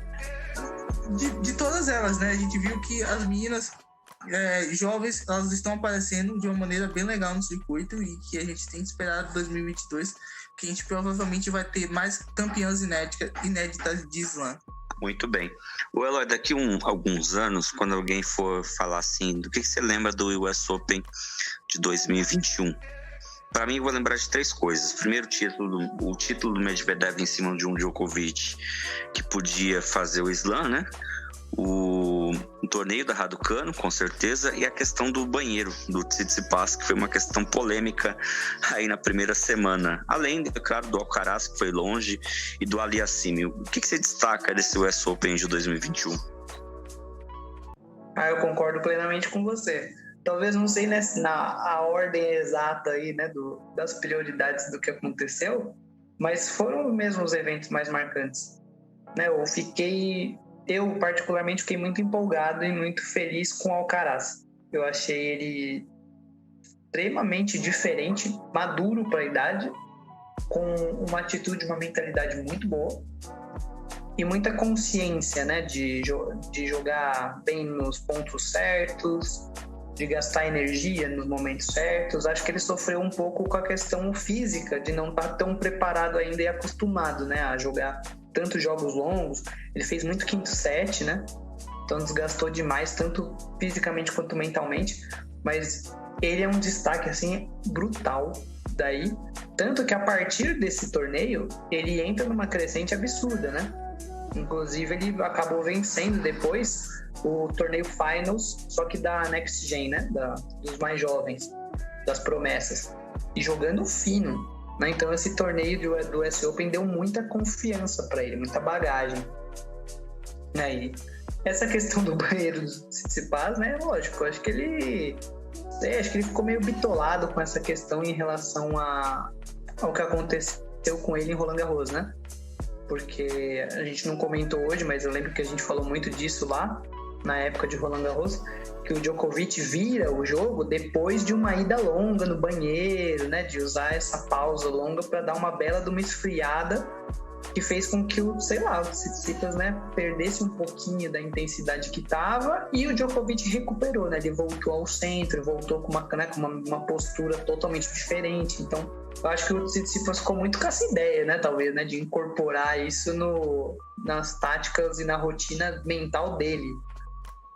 de todas elas, né? A gente viu que as meninas jovens, elas estão aparecendo de uma maneira bem legal no circuito, e que a gente tem que esperar 2022, que a gente provavelmente vai ter mais campeãs inéditas de Slam. Muito bem. O Eloy, daqui alguns anos, quando alguém for falar assim, do que você lembra do US Open de 2021? Para mim, eu vou lembrar de 3 coisas. Primeiro, o título do Medvedev em cima de um Djokovic que podia fazer o Slam, né? O torneio da Raducanu, com certeza, e a questão do banheiro do Tsitsipas, que foi uma questão polêmica aí na primeira semana. Além, claro, do Alcaraz, que foi longe, e do Aliassime. O que você destaca desse US Open de 2021? Eu concordo plenamente com você. Talvez não sei na ordem exata aí, né, das prioridades do que aconteceu, mas foram mesmo os eventos mais marcantes, né? Eu particularmente fiquei muito empolgado e muito feliz com o Alcaraz. Eu achei ele extremamente diferente, maduro para a idade, com uma atitude, uma mentalidade muito boa e muita consciência, né, de jogar bem nos pontos certos, de gastar energia nos momentos certos. Acho que ele sofreu um pouco com a questão física, de não estar tão preparado ainda e acostumado, né, a jogar tantos jogos longos. Ele fez muito quinto set, né? Então desgastou demais, tanto fisicamente quanto mentalmente. mas ele é um destaque, assim, brutal daí. Tanto que a partir desse torneio, ele entra numa crescente absurda, né? Inclusive, ele acabou vencendo depois o torneio Finals, só que da Next Gen, né? Dos mais jovens, das promessas. E jogando fino, né? Então, esse torneio do US Open deu muita confiança para ele, muita bagagem. Aí, essa questão do banheiro do Tsitsipas, né? Lógico, acho que ele ficou meio bitolado com essa questão em relação ao que aconteceu com ele em Roland Garros, né? Porque a gente não comentou hoje, mas eu lembro que a gente falou muito disso lá, na época de Roland Garros, que o Djokovic vira o jogo depois de uma ida longa no banheiro, né? De usar essa pausa longa para dar uma bela de uma esfriada, que fez com que o Tsitsipas, né, perdesse um pouquinho da intensidade que estava, e o Djokovic recuperou, né? Ele voltou ao centro, voltou com uma postura totalmente diferente. Então, eu acho que o Tsitsipas ficou muito com essa ideia, né, talvez, né, de incorporar isso nas táticas e na rotina mental dele.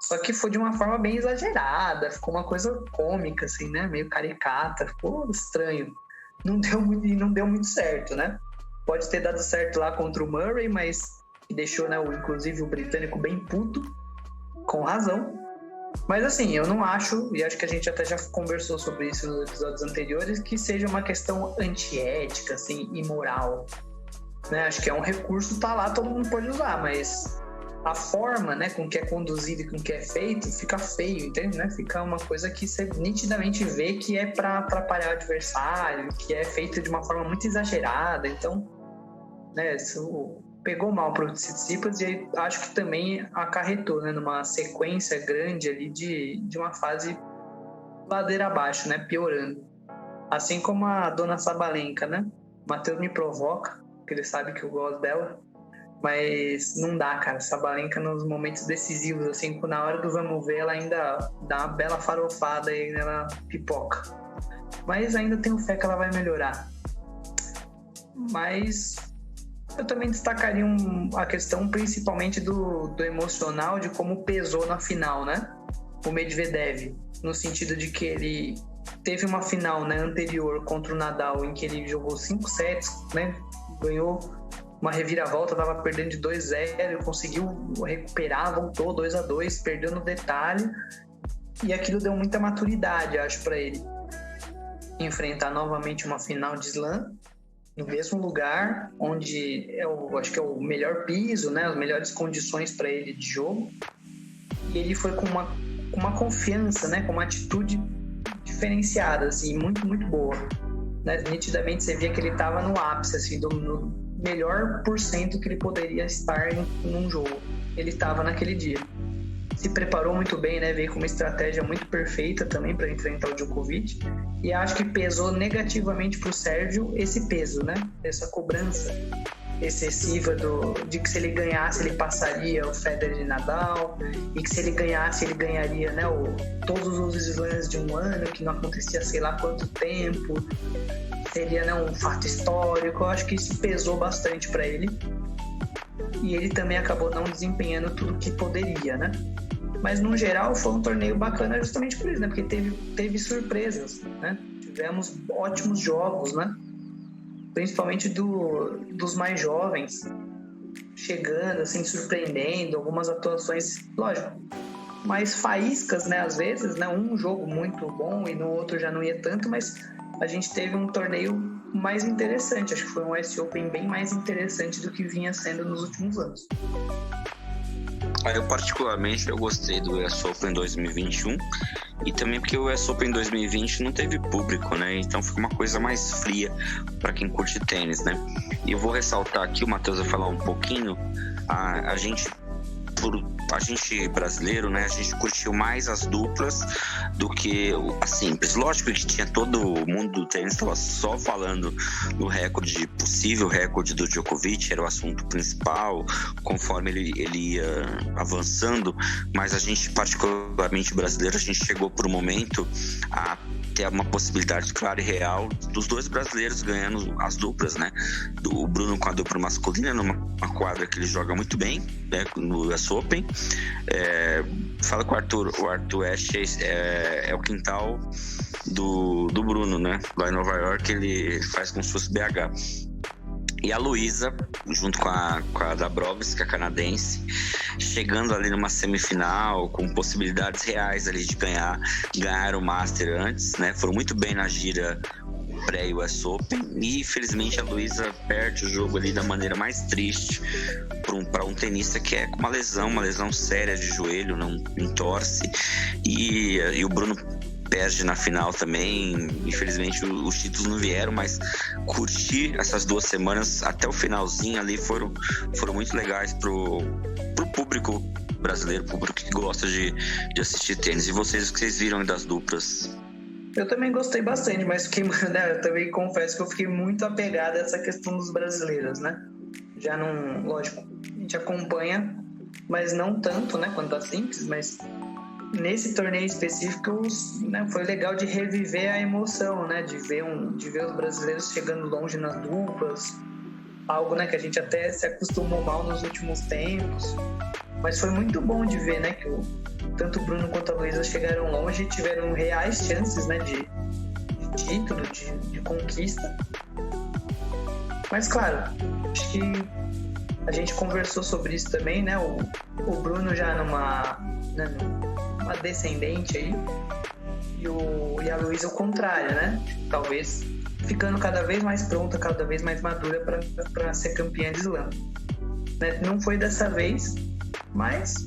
Só que foi de uma forma bem exagerada, ficou uma coisa cômica, assim, né, meio caricata, ficou estranho. Não deu muito certo, né? Pode ter dado certo lá contra o Murray, mas deixou, né, inclusive o britânico bem puto, com razão. Mas assim, eu não acho, e acho que a gente até já conversou sobre isso nos episódios anteriores, que seja uma questão antiética, assim, imoral. Né? Acho que é um recurso, tá lá, todo mundo pode usar, mas a forma, né, com que é conduzido e com que é feito, fica feio, entende? Né? Fica uma coisa que você nitidamente vê que é para atrapalhar o adversário, que é feito de uma forma muito exagerada. Então, né, isso pegou mal para o Tsitsipas e acho que também acarretou, né, numa sequência grande ali de uma fase ladeira abaixo, né, piorando. Assim como a dona Sabalenka, né? O Matheus me provoca, porque ele sabe que eu gosto dela, mas não dá, cara. Sabalenka nos momentos decisivos, assim, na hora do vamos ver, ela ainda dá uma bela farofada e ela pipoca. Mas ainda tenho fé que ela vai melhorar. Mas eu também destacaria a questão principalmente do emocional, de como pesou na final, né? O Medvedev, no sentido de que ele teve uma final, né, anterior contra o Nadal, em que ele jogou 5 sets, né? Ganhou uma reviravolta, estava perdendo de 2-0, conseguiu recuperar, voltou 2-2, perdeu no detalhe, e aquilo deu muita maturidade, acho, para ele enfrentar novamente uma final de slam no mesmo lugar, onde acho que é o melhor piso, né, as melhores condições para ele de jogo, e ele foi com uma confiança, né, com uma atitude diferenciada, assim, muito, muito boa, né? Nitidamente você via que ele estava no ápice, assim, no melhor porcento que ele poderia estar num jogo. Ele estava naquele dia. Se preparou muito bem, né? Veio com uma estratégia muito perfeita também para enfrentar o Djokovic. E acho que pesou negativamente para o Sérgio esse peso, né? Essa cobrança excessiva de que se ele ganhasse, ele passaria o Federer de Nadal, e que se ele ganhasse, ele ganharia, né, todos os slams de um ano, que não acontecia sei lá quanto tempo. Seria, né, um fato histórico. Eu acho que isso pesou bastante para ele. E ele também acabou não desempenhando tudo que poderia, né? Mas, no geral, foi um torneio bacana justamente por isso, né? Porque teve surpresas, né? Tivemos ótimos jogos, né? Principalmente dos mais jovens, chegando, assim, surpreendendo, algumas atuações, lógico, mais faíscas, né? Às vezes, né? Um jogo muito bom e no outro já não ia tanto, mas a gente teve um torneio mais interessante. Acho que foi um US Open bem mais interessante do que vinha sendo nos últimos anos. Eu particularmente gostei do US Open 2021 e também porque o US Open 2020 não teve público, né? Então foi uma coisa mais fria para quem curte tênis, né? E eu vou ressaltar aqui, o Matheus vai falar um pouquinho, a gente brasileiro, né, a gente curtiu mais as duplas do que a simples. Lógico que tinha todo o mundo do tênis estava só falando no possível recorde do Djokovic, era o assunto principal, conforme ele ia avançando, mas a gente, particularmente brasileiro, a gente chegou por um momento a ter uma possibilidade clara e real dos dois brasileiros ganhando as duplas, né? O Bruno com a dupla masculina numa quadra que ele joga muito bem, né? No US Open. Fala com o Arthur. O Arthur Ashe é o quintal do Bruno, né? Lá em Nova York ele faz como se fosse BH. E a Luísa, junto com a Dabrowski, a canadense, chegando ali numa semifinal, com possibilidades reais ali de ganhar o Master antes, né? Foram muito bem na gira pré-US Open e, infelizmente, a Luísa perde o jogo ali da maneira mais triste para um tenista que é com uma lesão séria de joelho, não entorce. E o Bruno perde na final também. Infelizmente os títulos não vieram, mas curti essas 2 semanas até o finalzinho ali foram muito legais pro público brasileiro, público que gosta de assistir tênis. E vocês, o que vocês viram das duplas? Eu também gostei bastante, mas eu também confesso que eu fiquei muito apegado a essa questão dos brasileiros, né? Já não, lógico, a gente acompanha, mas não tanto, né, quanto a Simples, mas nesse torneio específico, né, foi legal de reviver a emoção, né, de ver os brasileiros chegando longe nas duplas, algo, né, que a gente até se acostumou mal nos últimos tempos, mas foi muito bom de ver, né, que tanto o Bruno quanto a Luísa chegaram longe e tiveram reais chances, né, de título, de conquista. Mas claro, acho que a gente conversou sobre isso também, né, o Bruno já numa descendente aí, e a Luísa o contrário, né? Talvez ficando cada vez mais pronta, cada vez mais madura para ser campeã de slam. Né? Não foi dessa vez, mas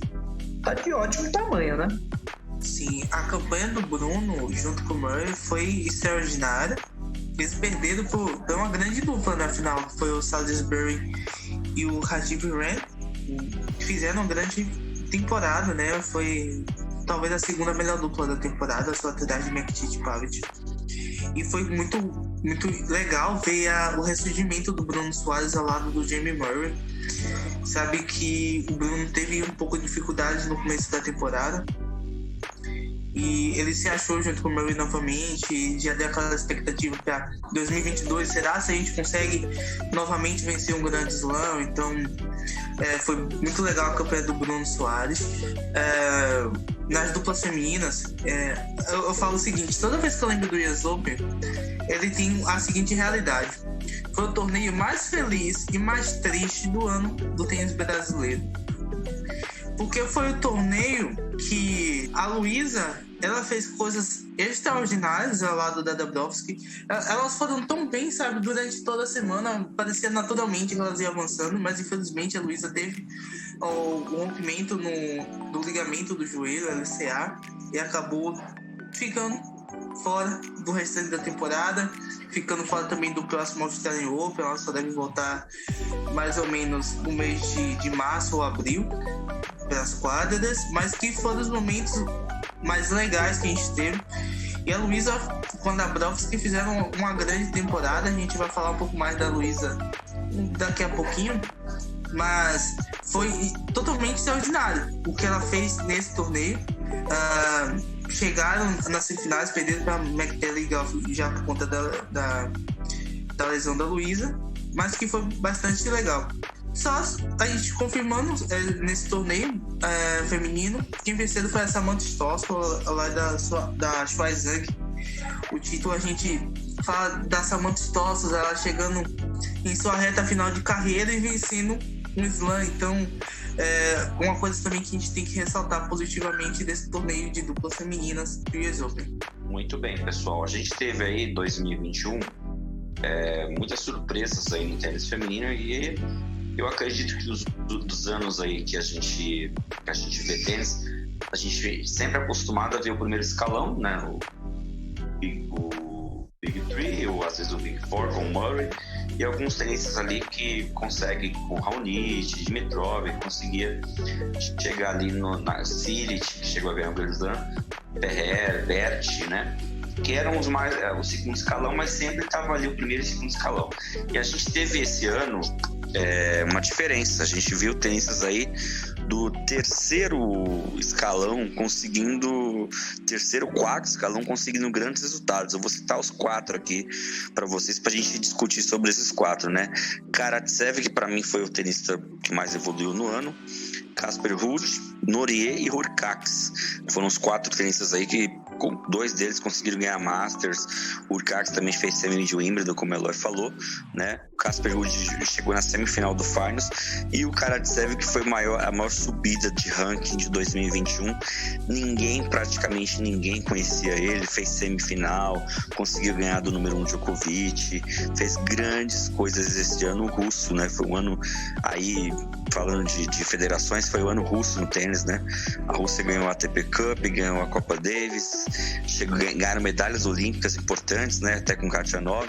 tá de ótimo tamanho, né? Sim, a campanha do Bruno junto com o Murray foi extraordinária. Eles perderam por uma grande dupla na final, que foi o Salisbury e o Rajiv Ram. Fizeram uma grande temporada, né? Foi talvez a segunda melhor dupla da temporada, só atrás de Mektic e Pavic. E foi muito, muito legal ver o ressurgimento do Bruno Soares ao lado do Jamie Murray. Sabe que o Bruno teve um pouco de dificuldade no começo da temporada e ele se achou junto com o Murray novamente, já deu aquela expectativa para 2022, será se a gente consegue novamente vencer um grande slam? Então foi muito legal a campanha do Bruno Soares. Nas duplas femininas, eu falo o seguinte: toda vez que eu lembro do US Open, ele tem a seguinte realidade: foi o torneio mais feliz e mais triste do ano do tênis brasileiro, porque foi o torneio que a Luísa, ela fez coisas extraordinárias ao lado da Dabrowski. Elas foram tão bem, sabe, durante toda a semana, parecia naturalmente que elas iam avançando, mas infelizmente a Luísa teve o rompimento do ligamento do joelho, LCA, e acabou ficando fora do restante da temporada, ficando fora também do próximo Australian Open. Ela só deve voltar mais ou menos no mês de março ou abril para as quadras, mas que foram os momentos mais legais que a gente teve. E a Luísa com a Dabrowski fizeram uma grande temporada. A gente vai falar um pouco mais da Luísa daqui a pouquinho, mas foi totalmente extraordinário o que ela fez nesse torneio. Chegaram nas semifinais, perderam para McTelly já por conta da lesão da Luísa, mas que foi bastante legal. Só a gente confirmando nesse torneio feminino, quem venceu foi a Samantha Stossel, lá da Schweizang. O título, a gente fala da Samantha Stossel, ela chegando em sua reta final de carreira e vencendo um slam. Então, uma coisa também que a gente tem que ressaltar positivamente desse torneio de duplas femininas do US Open. Muito bem, pessoal. A gente teve aí 2021 muitas surpresas aí no tênis feminino, e eu acredito que dos anos aí que a gente vê tênis, a gente sempre é acostumado a ver o primeiro escalão, né? O Big Three, ou às vezes o Big Four com o Murray, e alguns tenistas ali que conseguem, com o Raonic, Dimitrov, conseguia chegar ali na Cilic, que chegou a ganhar o Grand Slam, Ferrer, Berti, né? Que eram o segundo escalão, mas sempre estava ali o primeiro e o segundo escalão. E a gente teve esse ano uma diferença. A gente viu tenistas aí do terceiro quarto escalão conseguindo grandes resultados. Eu vou citar os 4 aqui para vocês, para a gente discutir sobre esses 4, né? Karatsev, que para mim foi o tenista que mais evoluiu no ano, Casper Ruud, Norrie e Hurkacz. Foram os 4 tenistas aí que 2 deles conseguiram ganhar Masters. O Hurkacz também fez semi de Wimbledon, como o Eloy falou, né? O Casper Ruud chegou na semifinal do Finals, e o Karatsev, que foi a maior subida de ranking de 2021. Praticamente ninguém conhecia ele, fez semifinal, conseguiu ganhar do número 1 Djokovic, fez grandes coisas esse ano. O russo, né? Foi um ano aí, falando de federações, foi o ano russo no tênis, né? A Rússia ganhou a ATP Cup, ganhou a Copa Davis, ganharam medalhas olímpicas importantes, né? Até com Khachanov,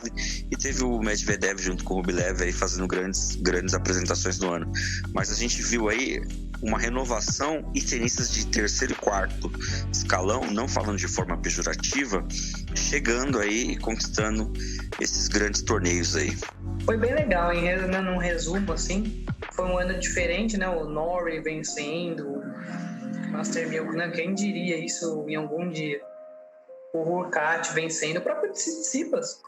e teve o Medvedev junto com o Rublev aí fazendo grandes apresentações no ano. Mas a gente viu aí uma renovação e tenistas de terceiro e quarto escalão, não falando de forma pejorativa, chegando aí e conquistando esses grandes torneios aí. Foi bem legal, hein? Num resumo, assim, foi um ano diferente, né? O Norrie vencendo, o Master 1000, né? Quem diria isso em algum dia? O Hurkacz vencendo, o próprio Tsitsipas,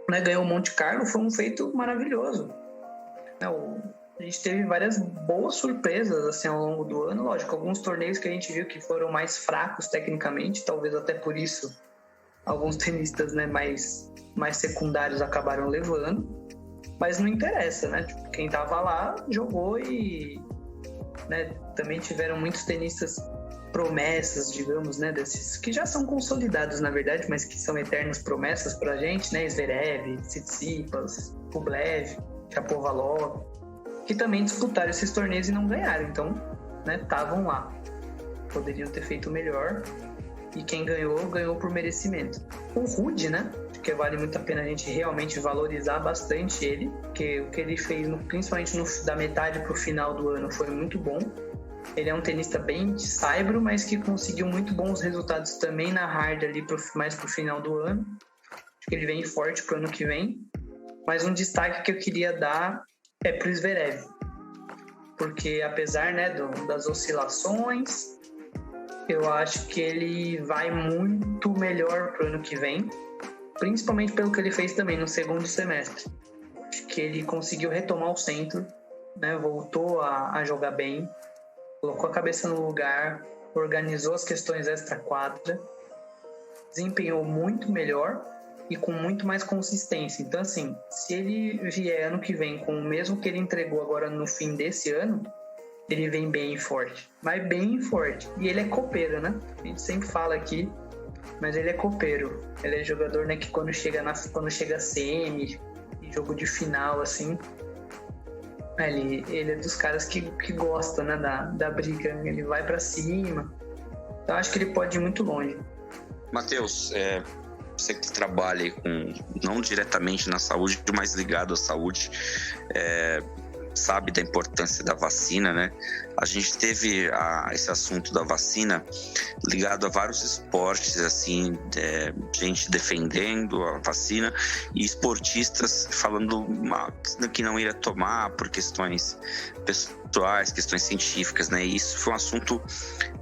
né? Ganhou o Monte Carlo, foi um feito maravilhoso. A gente teve várias boas surpresas assim, ao longo do ano. Lógico, alguns torneios que a gente viu que foram mais fracos tecnicamente, talvez até por isso alguns tenistas, né, mais secundários acabaram levando, mas não interessa, né? Tipo, quem tava lá jogou e, né, também tiveram muitos tenistas promessas, digamos, né, desses que já são consolidados na verdade, mas que são eternas promessas pra gente, né? Zverev, Tsitsipas, Rublev, Shapovalov, que também disputaram esses torneios e não ganharam, então, né, estavam lá. Poderiam ter feito melhor, e quem ganhou por merecimento. O Ruud, né, que vale muito a pena a gente realmente valorizar bastante ele, porque o que ele fez, principalmente da metade pro final do ano, foi muito bom. Ele é um tenista bem de saibro, mas que conseguiu muito bons resultados também na hard ali mais pro final do ano. Acho que ele vem forte pro ano que vem. Mas um destaque que eu queria dar é pro Zverev, porque apesar, né, das oscilações, eu acho que ele vai muito melhor pro ano que vem, principalmente pelo que ele fez também no segundo semestre. Acho que ele conseguiu retomar o centro, né, voltou a jogar bem, colocou a cabeça no lugar, organizou as questões extra-quadra, desempenhou muito melhor e com muito mais consistência. Então, assim, se ele vier ano que vem com o mesmo que ele entregou agora no fim desse ano, ele vem bem forte, mas bem forte. E ele é copeiro, né? A gente sempre fala aqui, mas ele é copeiro. Ele é jogador, né, que quando chega semi, em jogo de final, assim, ele é dos caras que gosta, né, da briga. Ele vai pra cima. Então, acho que ele pode ir muito longe. Matheus, você que trabalha com, não diretamente na saúde, mas ligado à saúde, sabe da importância da vacina, né? A gente teve esse assunto da vacina ligado a vários esportes, assim, gente defendendo a vacina e esportistas falando que não iria tomar por questões pessoais, questões científicas, né? E isso foi um assunto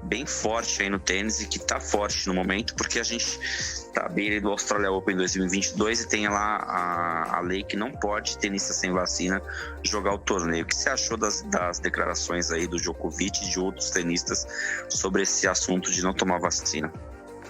bem forte aí no tênis e que tá forte no momento, porque a gente tá à beira do Australia Open 2022 e tem lá a lei que não pode tenista sem vacina jogar o torneio. O que você achou das declarações aí do Djokovic e de outros tenistas sobre esse assunto de não tomar vacina?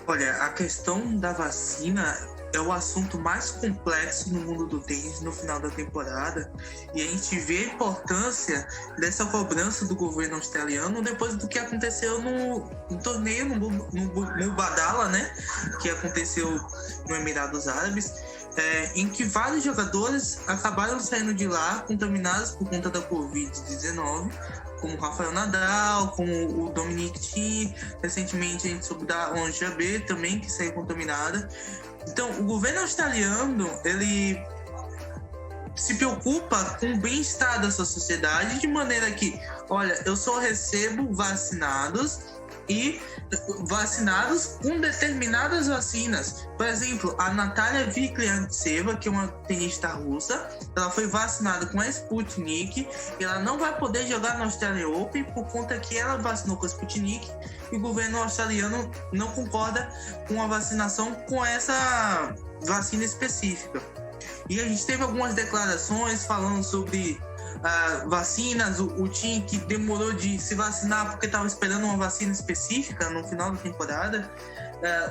Olha, a questão da vacina é o assunto mais complexo no mundo do tênis no final da temporada, e a gente vê a importância dessa cobrança do governo australiano depois do que aconteceu no torneio no Mubadala, né, que aconteceu no Emirados Árabes, em que vários jogadores acabaram saindo de lá contaminados por conta da Covid-19, como o Rafael Nadal, como o Dominic Thiem. Recentemente a gente soube da Ons Jabeur também, que saiu contaminada. Então, o governo australiano, ele se preocupa com o bem-estar da sua sociedade, de maneira que, olha, eu só recebo vacinados e vacinados com determinadas vacinas. Por exemplo, a Natalia Vikliantseva, que é uma tenista russa, ela foi vacinada com a Sputnik e ela não vai poder jogar no Australian Open por conta que ela vacinou com a Sputnik e o governo australiano não concorda com a vacinação com essa vacina específica. E a gente teve algumas declarações falando sobre vacinas, o Tim que demorou de se vacinar porque estava esperando uma vacina específica no final da temporada,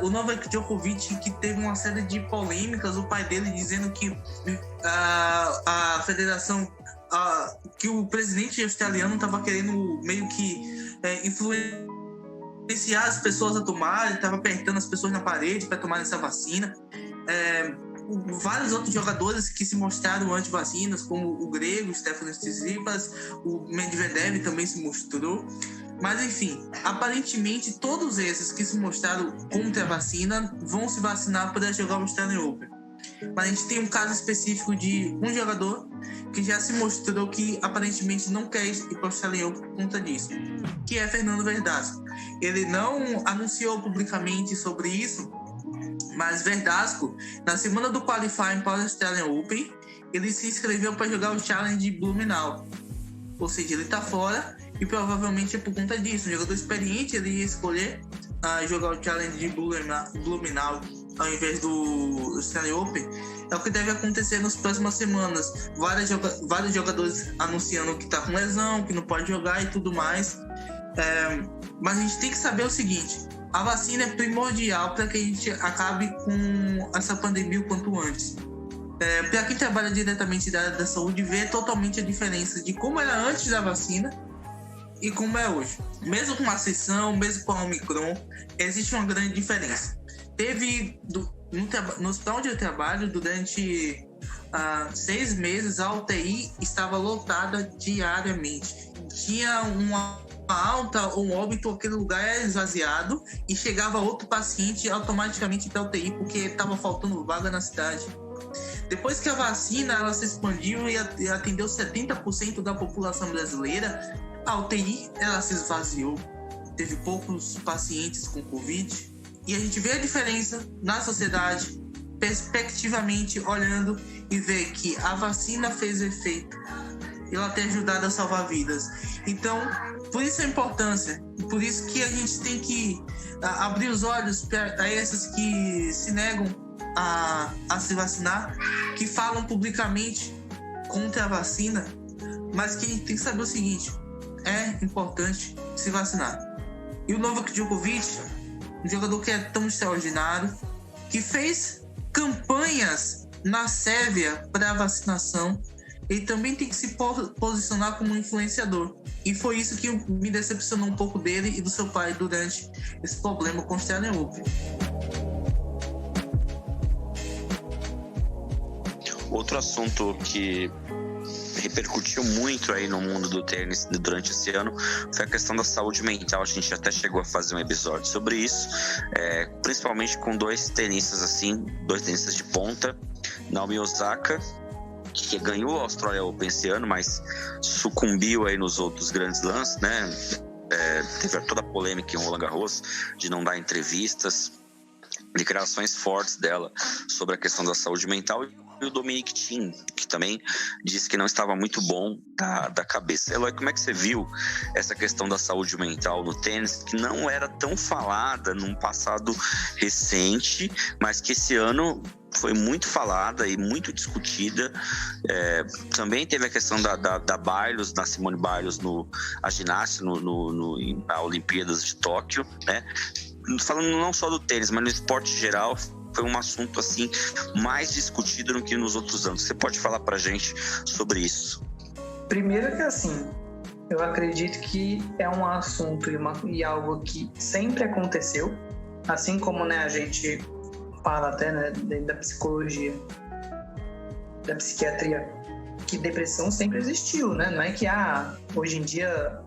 o Novak Djokovic, que teve uma série de polêmicas, o pai dele dizendo que a federação, que o presidente australiano estava querendo meio que influenciar as pessoas a tomarem, estava apertando as pessoas na parede para tomar essa vacina. Vários outros jogadores que se mostraram anti-vacinas, como o grego Stefanos Tsitsipas, o Medvedev também se mostrou. Mas enfim, aparentemente todos esses que se mostraram contra a vacina vão se vacinar para jogar o Australian Open. Mas a gente tem um caso específico de um jogador que já se mostrou que aparentemente não quer ir para o Australian Open por conta disso, que é Fernando Verdasco. Ele não anunciou publicamente sobre isso, mas Verdasco, na semana do qualifying para o Australian Open, ele se inscreveu para jogar o Challenge de Blumenau. Ou seja, ele está fora e provavelmente é por conta disso. Um jogador experiente, ele ia escolher jogar o Challenge de Blumenau ao invés do Australian Open. É o que deve acontecer nas próximas semanas. Vários jogadores anunciando que está com lesão, que não pode jogar e tudo mais. Mas a gente tem que saber o seguinte: a vacina é primordial para que a gente acabe com essa pandemia o quanto antes. Para quem trabalha diretamente da área da saúde, vê totalmente a diferença de como era antes da vacina e como é hoje. Mesmo com a sessão, mesmo com a Omicron, existe uma grande diferença. Teve, no hospital onde eu trabalho, durante 6 meses, a UTI estava lotada diariamente. Tinha uma alta ou um óbito, aquele lugar era esvaziado e chegava outro paciente automaticamente para a UTI porque estava faltando vaga na cidade. Depois que a vacina ela se expandiu e atendeu 70% da população brasileira, a UTI ela se esvaziou. Teve poucos pacientes com Covid e a gente vê a diferença na sociedade, perspectivamente olhando, e vê que a vacina fez efeito. Ela tem ajudado a salvar vidas. Então, por isso a importância. Por isso que a gente tem que abrir os olhos para esses que se negam a se vacinar, que falam publicamente contra a vacina, mas que a gente tem que saber o seguinte: é importante se vacinar. E o Novak Djokovic, um jogador que é tão extraordinário, que fez campanhas na Sérvia para a vacinação, ele também tem que se posicionar como um influenciador. E foi isso que me decepcionou um pouco dele e do seu pai durante esse problema com o Australian Open. Outro assunto que repercutiu muito aí no mundo do tênis durante esse ano foi a questão da saúde mental. A gente até chegou a fazer um episódio sobre isso, principalmente com dois tenistas de ponta, Naomi Osaka, que ganhou a Australian Open esse ano, mas sucumbiu aí nos outros grandes lances, né? Teve toda a polêmica em Roland Garros de não dar entrevistas, declarações fortes dela sobre a questão da saúde mental. E o Dominic Thiem, que também disse que não estava muito bom da cabeça. Eloy, como é que você viu essa questão da saúde mental no tênis, que não era tão falada num passado recente, mas que esse ano foi muito falada e muito discutida? Também teve a questão da Biles, da Simone Biles, a ginástica na Olimpíadas de Tóquio, né? Falando não só do tênis, mas no esporte geral, foi um assunto assim mais discutido do que nos outros anos. Você pode falar pra gente sobre isso? Primeiro que assim, eu acredito que é um assunto e algo que sempre aconteceu, assim como, né, a gente fala até, né, dentro da psicologia, da psiquiatria, que depressão sempre existiu, né? Não é que hoje em dia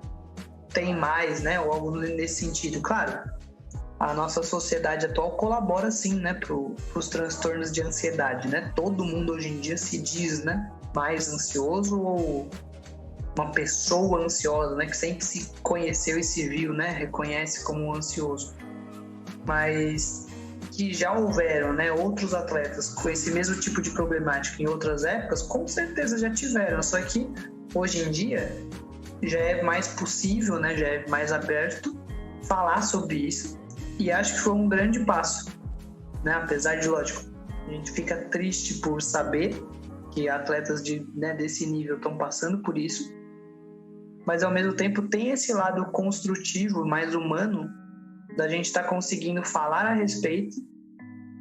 tem mais, né, ou algo nesse sentido. Claro, a nossa sociedade atual colabora sim, né, para os transtornos de ansiedade, né? Todo mundo hoje em dia se diz, né, mais ansioso ou uma pessoa ansiosa, né? Que sempre se conheceu e se viu, né? Reconhece como ansioso. Mas que já houveram, né, outros atletas com esse mesmo tipo de problemática em outras épocas, com certeza já tiveram. Só que hoje em dia já é mais possível, né? Já é mais aberto falar sobre isso. E acho que foi um grande passo, né? Apesar de, lógico, a gente fica triste por saber que atletas desse nível estão passando por isso, mas ao mesmo tempo tem esse lado construtivo, mais humano, da gente estar conseguindo falar a respeito,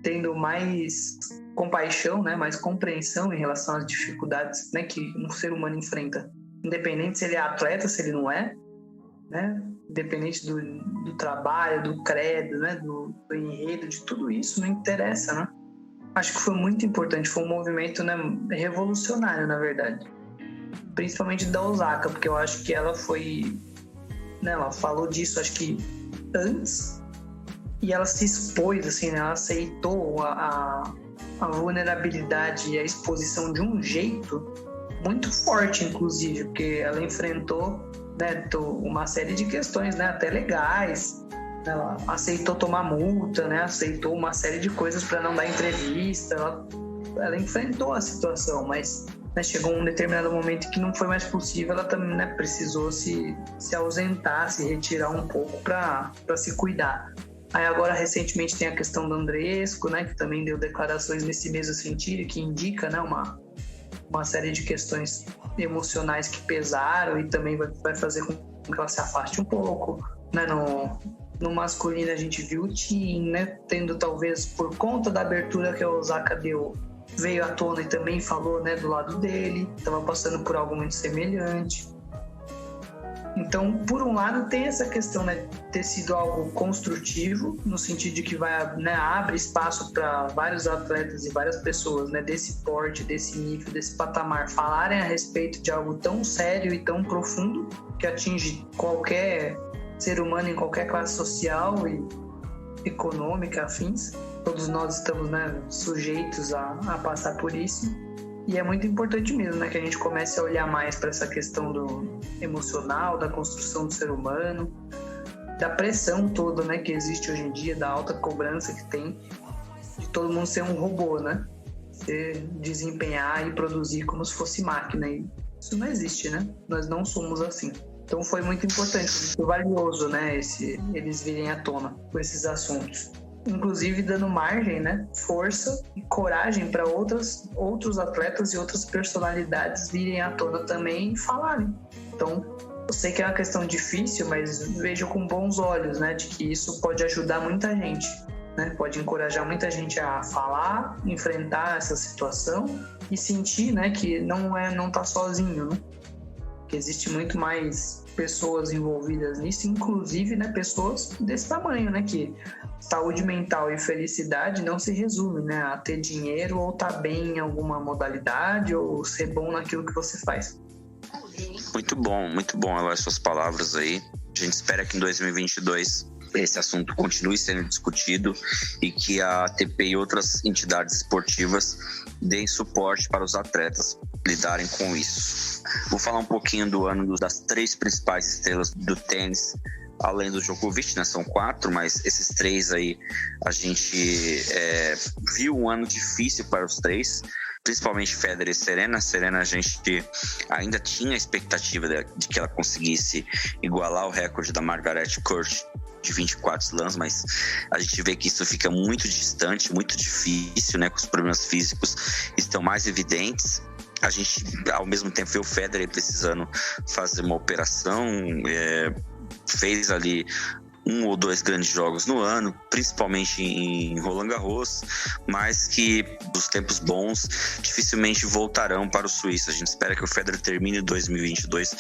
tendo mais compaixão, né? Mais compreensão em relação às dificuldades, né, que um ser humano enfrenta, independente se ele é atleta, se ele não é, né? Independente do trabalho, do credo, né? do enredo, de tudo isso, não interessa, né? Acho que foi muito importante, foi um movimento, né, revolucionário, na verdade. Principalmente da Osaka, porque eu acho que ela foi... Né, ela falou disso, acho que antes, e ela se expôs, assim, né, ela aceitou a vulnerabilidade e a exposição de um jeito muito forte, inclusive, porque ela enfrentou, né, uma série de questões, né, até legais. Ela aceitou tomar multa, né? Aceitou uma série de coisas para não dar entrevista. Ela enfrentou a situação, mas, né, chegou um determinado momento que não foi mais possível. Ela também, né, precisou se ausentar, se retirar um pouco para se cuidar. Aí agora, recentemente, tem a questão do Andreescu, né, que também deu declarações nesse mesmo sentido, que indica, né, uma série de questões emocionais que pesaram e também vai fazer com que ela se afaste um pouco, né? No masculino a gente viu o Tim, né, tendo talvez por conta da abertura que a Osaka deu, veio à tona e também falou, né, do lado dele, estava passando por algo muito semelhante. Então, por um lado, tem essa questão, né, de ter sido algo construtivo, no sentido de que né, abre espaço para vários atletas e várias pessoas, né, desse porte, desse nível, desse patamar, falarem a respeito de algo tão sério e tão profundo que atinge qualquer ser humano em qualquer classe social e econômica, afins. Todos nós estamos, né, sujeitos a passar por isso. E é muito importante mesmo, né, que a gente comece a olhar mais para essa questão do emocional, da construção do ser humano, da pressão toda, né, que existe hoje em dia, da alta cobrança que tem de todo mundo ser um robô, né? Ser, desempenhar e produzir como se fosse máquina. E isso não existe, né? Nós não somos assim. Então foi muito importante, muito valioso, né, eles virem à tona com esses assuntos. Inclusive dando margem, né, força e coragem para outros atletas e outras personalidades virem à tona também e falarem. Então, eu sei que é uma questão difícil, mas vejo com bons olhos, né, de que isso pode ajudar muita gente, né, pode encorajar muita gente a falar, enfrentar essa situação e sentir, né, que não tá sozinho, né? Que existe muito mais pessoas envolvidas nisso, inclusive, né, pessoas desse tamanho, né, que saúde mental e felicidade não se resume, né, a ter dinheiro ou estar bem em alguma modalidade ou ser bom naquilo que você faz. Muito bom, Eloy, suas palavras aí. A gente espera que em 2022 esse assunto continue sendo discutido e que a ATP e outras entidades esportivas deem suporte para os atletas lidarem com isso. Vou falar um pouquinho do ano das 3 principais estrelas do tênis, além do Djokovic, né? São 4, mas esses 3 aí a gente viu um ano difícil para os 3, principalmente Federer e Serena. Serena, a gente ainda tinha a expectativa de que ela conseguisse igualar o recorde da Margaret Court de 24 slams, mas a gente vê que isso fica muito distante, muito difícil, né? Que os problemas físicos estão mais evidentes. A gente, ao mesmo tempo, vê o Federer precisando fazer uma operação, fez ali 1 ou 2 grandes jogos no ano, principalmente em Roland Garros, mas que os tempos bons dificilmente voltarão para o Suíço. A gente espera que o Federer termine 2022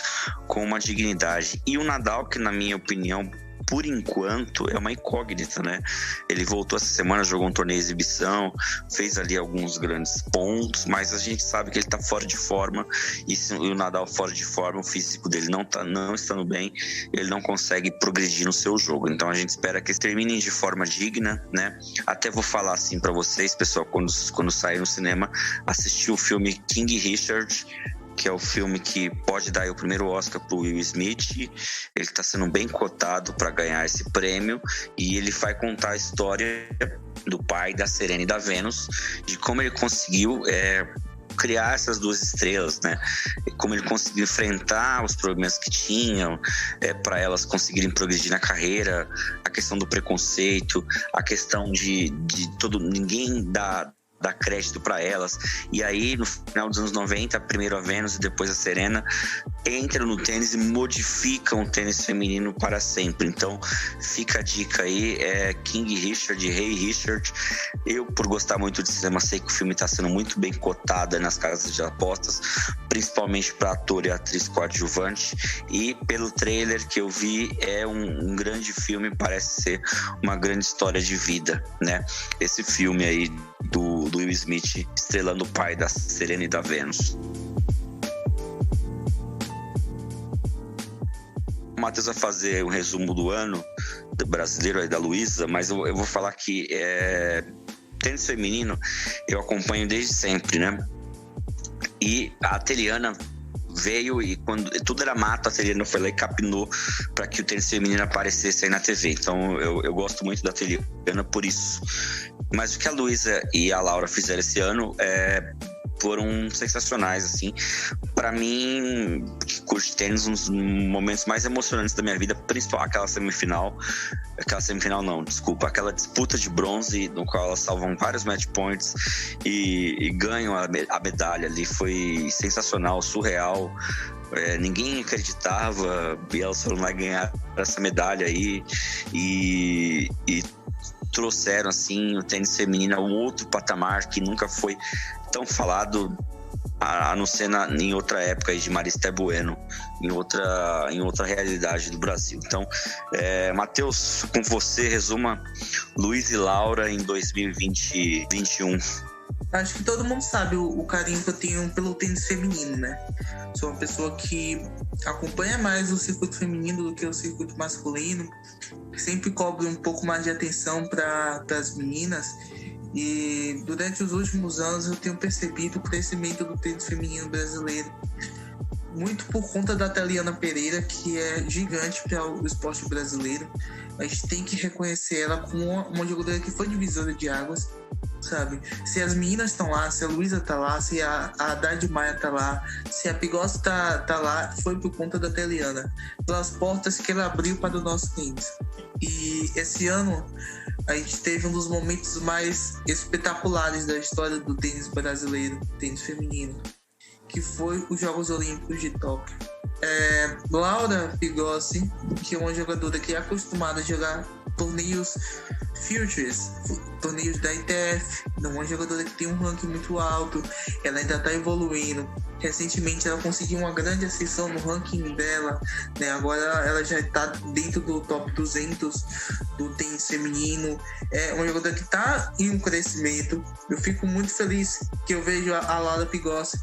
com uma dignidade. E o Nadal, que na minha opinião, por enquanto, é uma incógnita, né? Ele voltou essa semana, jogou um torneio de exibição, fez ali alguns grandes pontos, mas a gente sabe que ele tá fora de forma, e o Nadal fora de forma, o físico dele não estando bem, ele não consegue progredir no seu jogo. Então a gente espera que eles terminem de forma digna, né? Até vou falar assim para vocês, pessoal, quando sair no cinema, assistir o filme King Richard, que é o filme que pode dar aí o primeiro Oscar pro Will Smith. Ele está sendo bem cotado para ganhar esse prêmio, e ele vai contar a história do pai da Serena e da Vênus, de como ele conseguiu criar essas duas estrelas, né? Como ele conseguiu enfrentar os problemas que tinham, para elas conseguirem progredir na carreira, a questão do preconceito, a questão de ninguém dar crédito para elas. E aí, no final dos anos 90, primeiro a Vênus e depois a Serena entram no tênis e modificam o tênis feminino para sempre. Então, fica a dica aí, King Richard, Rei Richard. Eu, por gostar muito de cinema, sei que o filme está sendo muito bem cotado nas casas de apostas, principalmente para ator e atriz coadjuvante. E pelo trailer que eu vi, é um grande filme, parece ser uma grande história de vida, né? Esse filme aí do Will Smith estrelando o pai da Serena e da Vênus. O Matheus vai fazer um resumo do ano do brasileiro aí da Luísa, mas eu vou falar que tênis feminino eu acompanho desde sempre, né? E a Teliana veio, e quando tudo era mato, a Teliana foi lá e capinou para que o tênis feminino aparecesse aí na TV. Então eu gosto muito da Teliana por isso. Mas o que a Luísa e a Laura fizeram esse ano foram sensacionais, assim. Para mim, que curte tênis, um dos momentos mais emocionantes da minha vida, principalmente aquela disputa de bronze, no qual elas salvam vários match points e ganham a medalha ali. Foi sensacional, surreal. Ninguém acreditava, e elas foram lá ganhar essa medalha aí e trouxeram assim o tênis feminino a um outro patamar que nunca foi tão falado, a não ser em outra época aí de Marista Bueno, em outra realidade do Brasil. Então, Matheus, com você, resuma Luiz e Laura em 2021. Acho que todo mundo sabe o carinho que eu tenho pelo tênis feminino, né? Sou uma pessoa que acompanha mais o circuito feminino do que o circuito masculino, sempre cobre um pouco mais de atenção para as meninas, e durante os últimos anos eu tenho percebido o crescimento do tênis feminino brasileiro, muito por conta da Teliana Pereira, que é gigante para o esporte brasileiro. A gente tem que reconhecer ela como uma jogadora que foi divisora de águas, sabe? Se as meninas estão lá, se a Luísa tá lá, se a Haddad Maia tá lá, se a Pigossi tá lá, foi por conta da Teliana, pelas portas que ela abriu para o nosso tênis. E esse ano a gente teve um dos momentos mais espetaculares da história do tênis brasileiro, tênis feminino, que foi os Jogos Olímpicos de Tóquio. Laura Pigossi, que é uma jogadora que é acostumada a jogar torneios Futures, torneios da ITF, uma jogadora que tem um ranking muito alto, ela ainda está evoluindo. Recentemente ela conseguiu uma grande ascensão no ranking dela, né? Agora ela já está dentro do top 200 do tênis feminino. É uma jogadora que está em um crescimento. Eu fico muito feliz que eu vejo a Laura Pigossi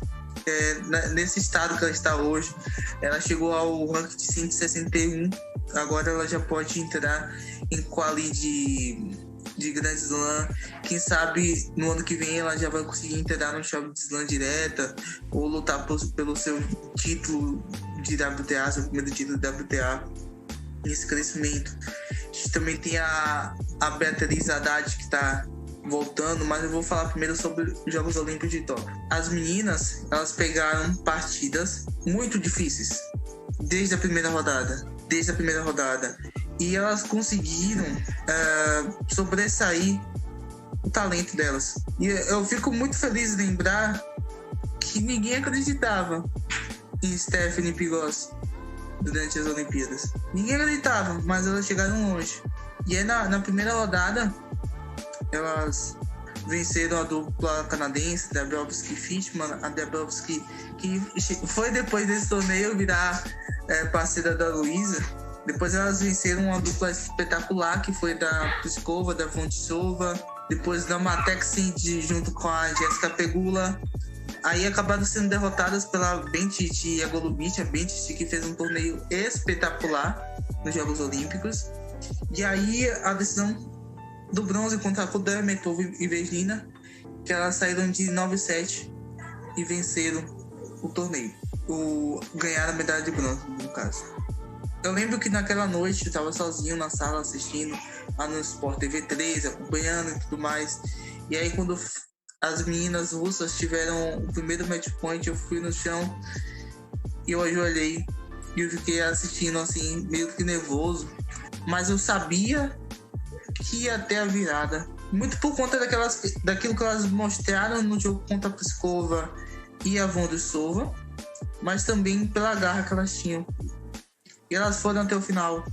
nesse estado que ela está hoje. Ela chegou ao ranking de 161, agora ela já pode entrar em quali de Grand Slam. Quem sabe no ano que vem ela já vai conseguir entrar no Chave de Slam direta, ou lutar pelo seu título de WTA, seu primeiro título de WTA. Esse crescimento. A gente também tem a Beatriz Haddad, que está voltando, mas eu vou falar primeiro sobre os Jogos Olímpicos de Tóquio. As meninas, elas pegaram partidas muito difíceis desde a primeira rodada, e elas conseguiram sobressair o talento delas. E eu fico muito feliz de lembrar que ninguém acreditava em Stephanie Pigossi durante as Olimpíadas. Ninguém acreditava, mas elas chegaram longe. E aí na primeira rodada elas venceram a dupla canadense, Dabrowski e Fishman. A Dabrowski, que foi depois desse torneio virar parceira da Luísa. Depois elas venceram uma dupla espetacular, que foi da Pliskova, da Vontisova, depois da Matek Sindhi junto com a Jéssica Pegula. Aí acabaram sendo derrotadas pela Benčić Jagolubić, a Benčić, que fez um torneio espetacular nos Jogos Olímpicos. E aí a decisão do bronze contra a Kudermetova e Vesnina, que elas saíram de 9-7 e venceram o torneio. ganhar a medalha de bronze, no caso. Eu lembro que naquela noite eu estava sozinho na sala assistindo lá no Sport TV 3, acompanhando e tudo mais. E aí quando as meninas russas tiveram o primeiro match point, eu fui no chão e eu ajoelhei e eu fiquei assistindo assim, meio que nervoso. Mas eu sabia que ia ter a virada. Muito por conta daquilo que elas mostraram no jogo contra a Pliskova e a Vondrousova, mas também pela garra que elas tinham. E elas foram até o final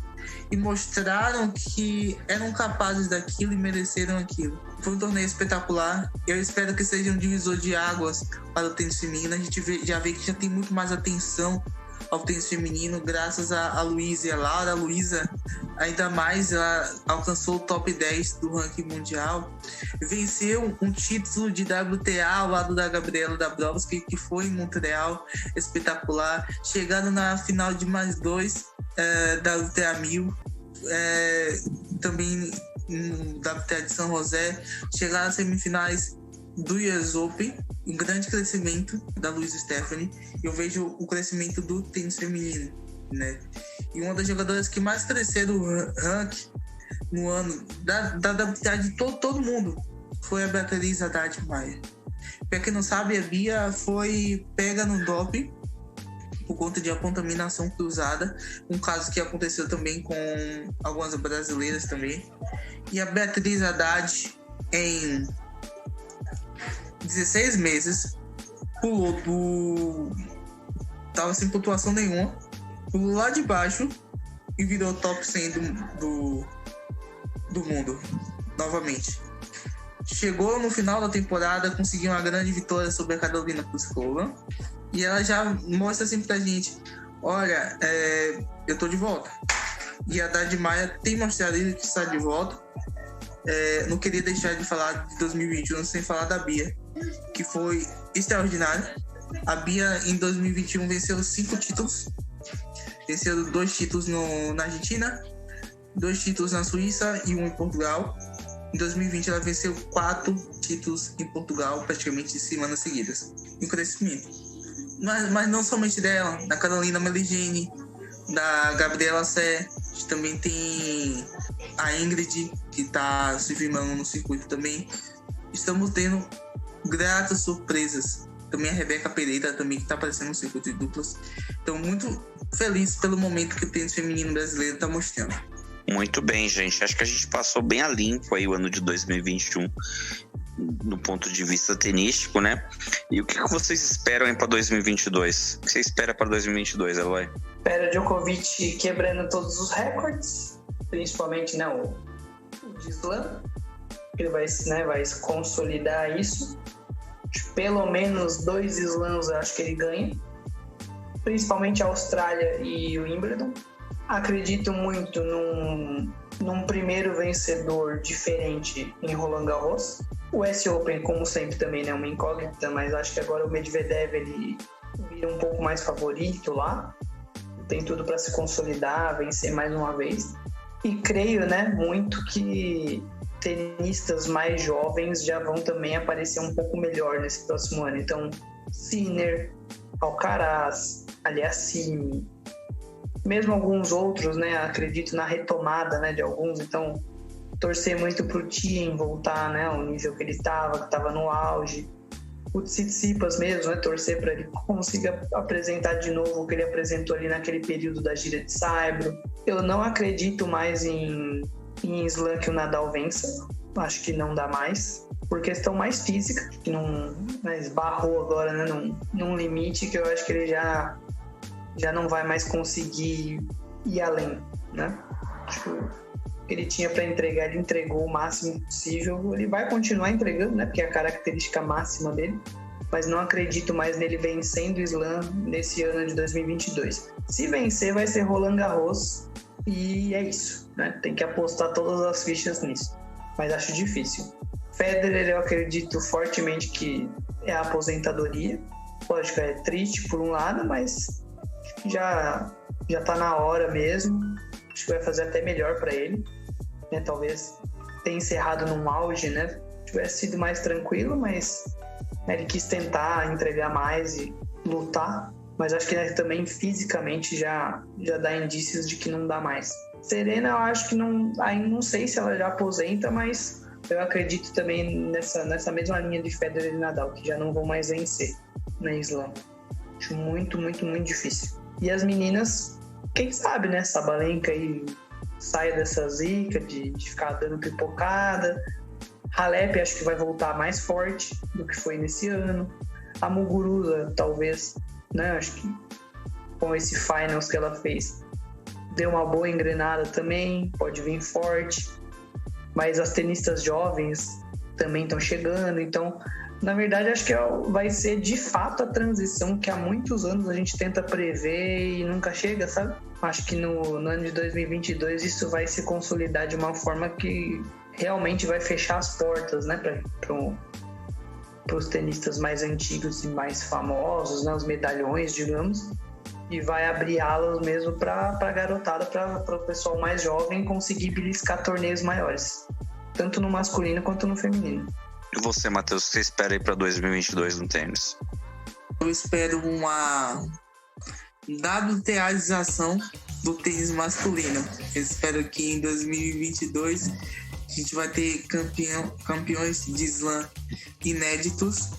e mostraram que eram capazes daquilo e mereceram aquilo. Foi um torneio espetacular. Eu espero que seja um divisor de águas para o tênis feminino. A gente já vê que já tem muito mais atenção ao tênis feminino, graças a Luísa e a Laura. A Luísa, ainda mais, ela alcançou o top 10 do ranking mundial. Venceu um título de WTA ao lado da Gabriela Dabrowski, que foi em Montreal, espetacular. Chegaram na final de mais 2 da WTA 1000, também no WTA de São José. Chegaram às semifinais do US Open, um grande crescimento da Louise Stephanie. Eu vejo o crescimento do tênis feminino, né? E uma das jogadoras que mais cresceram o ranking no ano da WTA de todo mundo foi a Beatriz Haddad Maia. Pra quem não sabe, a Bia foi pega no doping por conta de uma contaminação cruzada, um caso que aconteceu também com algumas brasileiras também. E a Beatriz Haddad, em 16 meses, pulou tava sem pontuação nenhuma, pulou lá de baixo e virou top 100 do mundo novamente. Chegou no final da temporada, conseguiu uma grande vitória sobre a Carolina Pliskova, e ela já mostra assim pra gente: olha, eu tô de volta. E a Haddad Maia tem mostrado que está de volta. Não queria deixar de falar de 2021 sem falar da Bia, que foi extraordinária. A Bia, em 2021, venceu 5 títulos. Venceu 2 títulos na Argentina, 2 títulos na Suíça e 1 em Portugal. Em 2020, ela venceu 4 títulos em Portugal, praticamente em semanas seguidas. Um crescimento. Mas não somente dela, da Carolina Meligeni, da Gabriela Sé. A gente também tem a Ingrid, que está se firmando no circuito também. Estamos tendo gratas surpresas. Também a Rebeca Pereira, também, que está aparecendo no circuito de duplas. Então, muito feliz pelo momento que o tênis feminino brasileiro está mostrando. Muito bem, gente. Acho que a gente passou bem a limpo aí o ano de 2021 no ponto de vista tenístico, né? E o que vocês esperam aí para 2022? O que você espera para 2022, Eloy? Espera Djokovic quebrando todos os recordes, principalmente, né, o de slam. Ele vai consolidar isso. Pelo menos 2 slams eu acho que ele ganha, principalmente a Austrália e o Wimbledon. Acredito muito num primeiro vencedor diferente em Roland Garros. O US Open, como sempre, também é uma incógnita, mas acho que agora o Medvedev ele vira um pouco mais favorito lá. Tem tudo para se consolidar, vencer mais uma vez. E creio, né, muito que tenistas mais jovens já vão também aparecer um pouco melhor nesse próximo ano. Então, Sinner, Alcaraz, Aliassime, mesmo alguns outros, né, acredito na retomada, né, de alguns. Então, torcer muito pro Thiem voltar, né, ao nível que ele estava no auge. O Tsitsipas mesmo, né, torcer para ele consiga apresentar de novo o que ele apresentou ali naquele período da gira de Saibro. Eu não acredito mais em slam que o Nadal vença. Acho que não dá mais, por questão mais física, que não, né, esbarrou agora, né, num limite que eu acho que ele já não vai mais conseguir ir além, né? Tipo, ele tinha para entregar, ele entregou o máximo possível. Ele vai continuar entregando, né? Porque é a característica máxima dele. Mas não acredito mais nele vencendo o slam nesse ano de 2022. Se vencer, vai ser Roland Garros. E é isso, né? Tem que apostar todas as fichas nisso. Mas acho difícil. Federer, eu acredito fortemente que é a aposentadoria. Lógico, é triste por um lado, mas já tá na hora mesmo. Acho que vai fazer até melhor para ele, né? Talvez tenha encerrado num auge, né? Tivesse sido mais tranquilo, mas, né, ele quis tentar entregar mais e lutar. mas acho que também fisicamente já dá indícios de que não dá mais. Serena, eu acho que não, aí não sei se ela já aposenta, mas eu acredito também nessa mesma linha de Federer e Nadal, que já não vão mais vencer na Slam. Acho muito, muito, muito difícil. E as meninas, quem sabe, né? Sabalenka aí saia dessa zica de ficar dando pipocada. Halep acho que vai voltar mais forte do que foi nesse ano. A Muguruza, talvez, né? Acho que com esse finals que ela fez, deu uma boa engrenada também, pode vir forte. Mas as tenistas jovens também estão chegando, então, na verdade, acho que vai ser de fato a transição que há muitos anos a gente tenta prever e nunca chega, sabe? Acho que no ano de 2022 isso vai se consolidar de uma forma que realmente vai fechar as portas, né, para os tenistas mais antigos e mais famosos, né, os medalhões, digamos, e vai abrir alas mesmo para a garotada, para o pessoal mais jovem conseguir beliscar torneios maiores, tanto no masculino quanto no feminino. E você, Matheus, o que você espera aí para 2022 no tênis? Eu espero uma WTAização do tênis masculino. Eu espero que em 2022 a gente vai ter campeões de slam inéditos.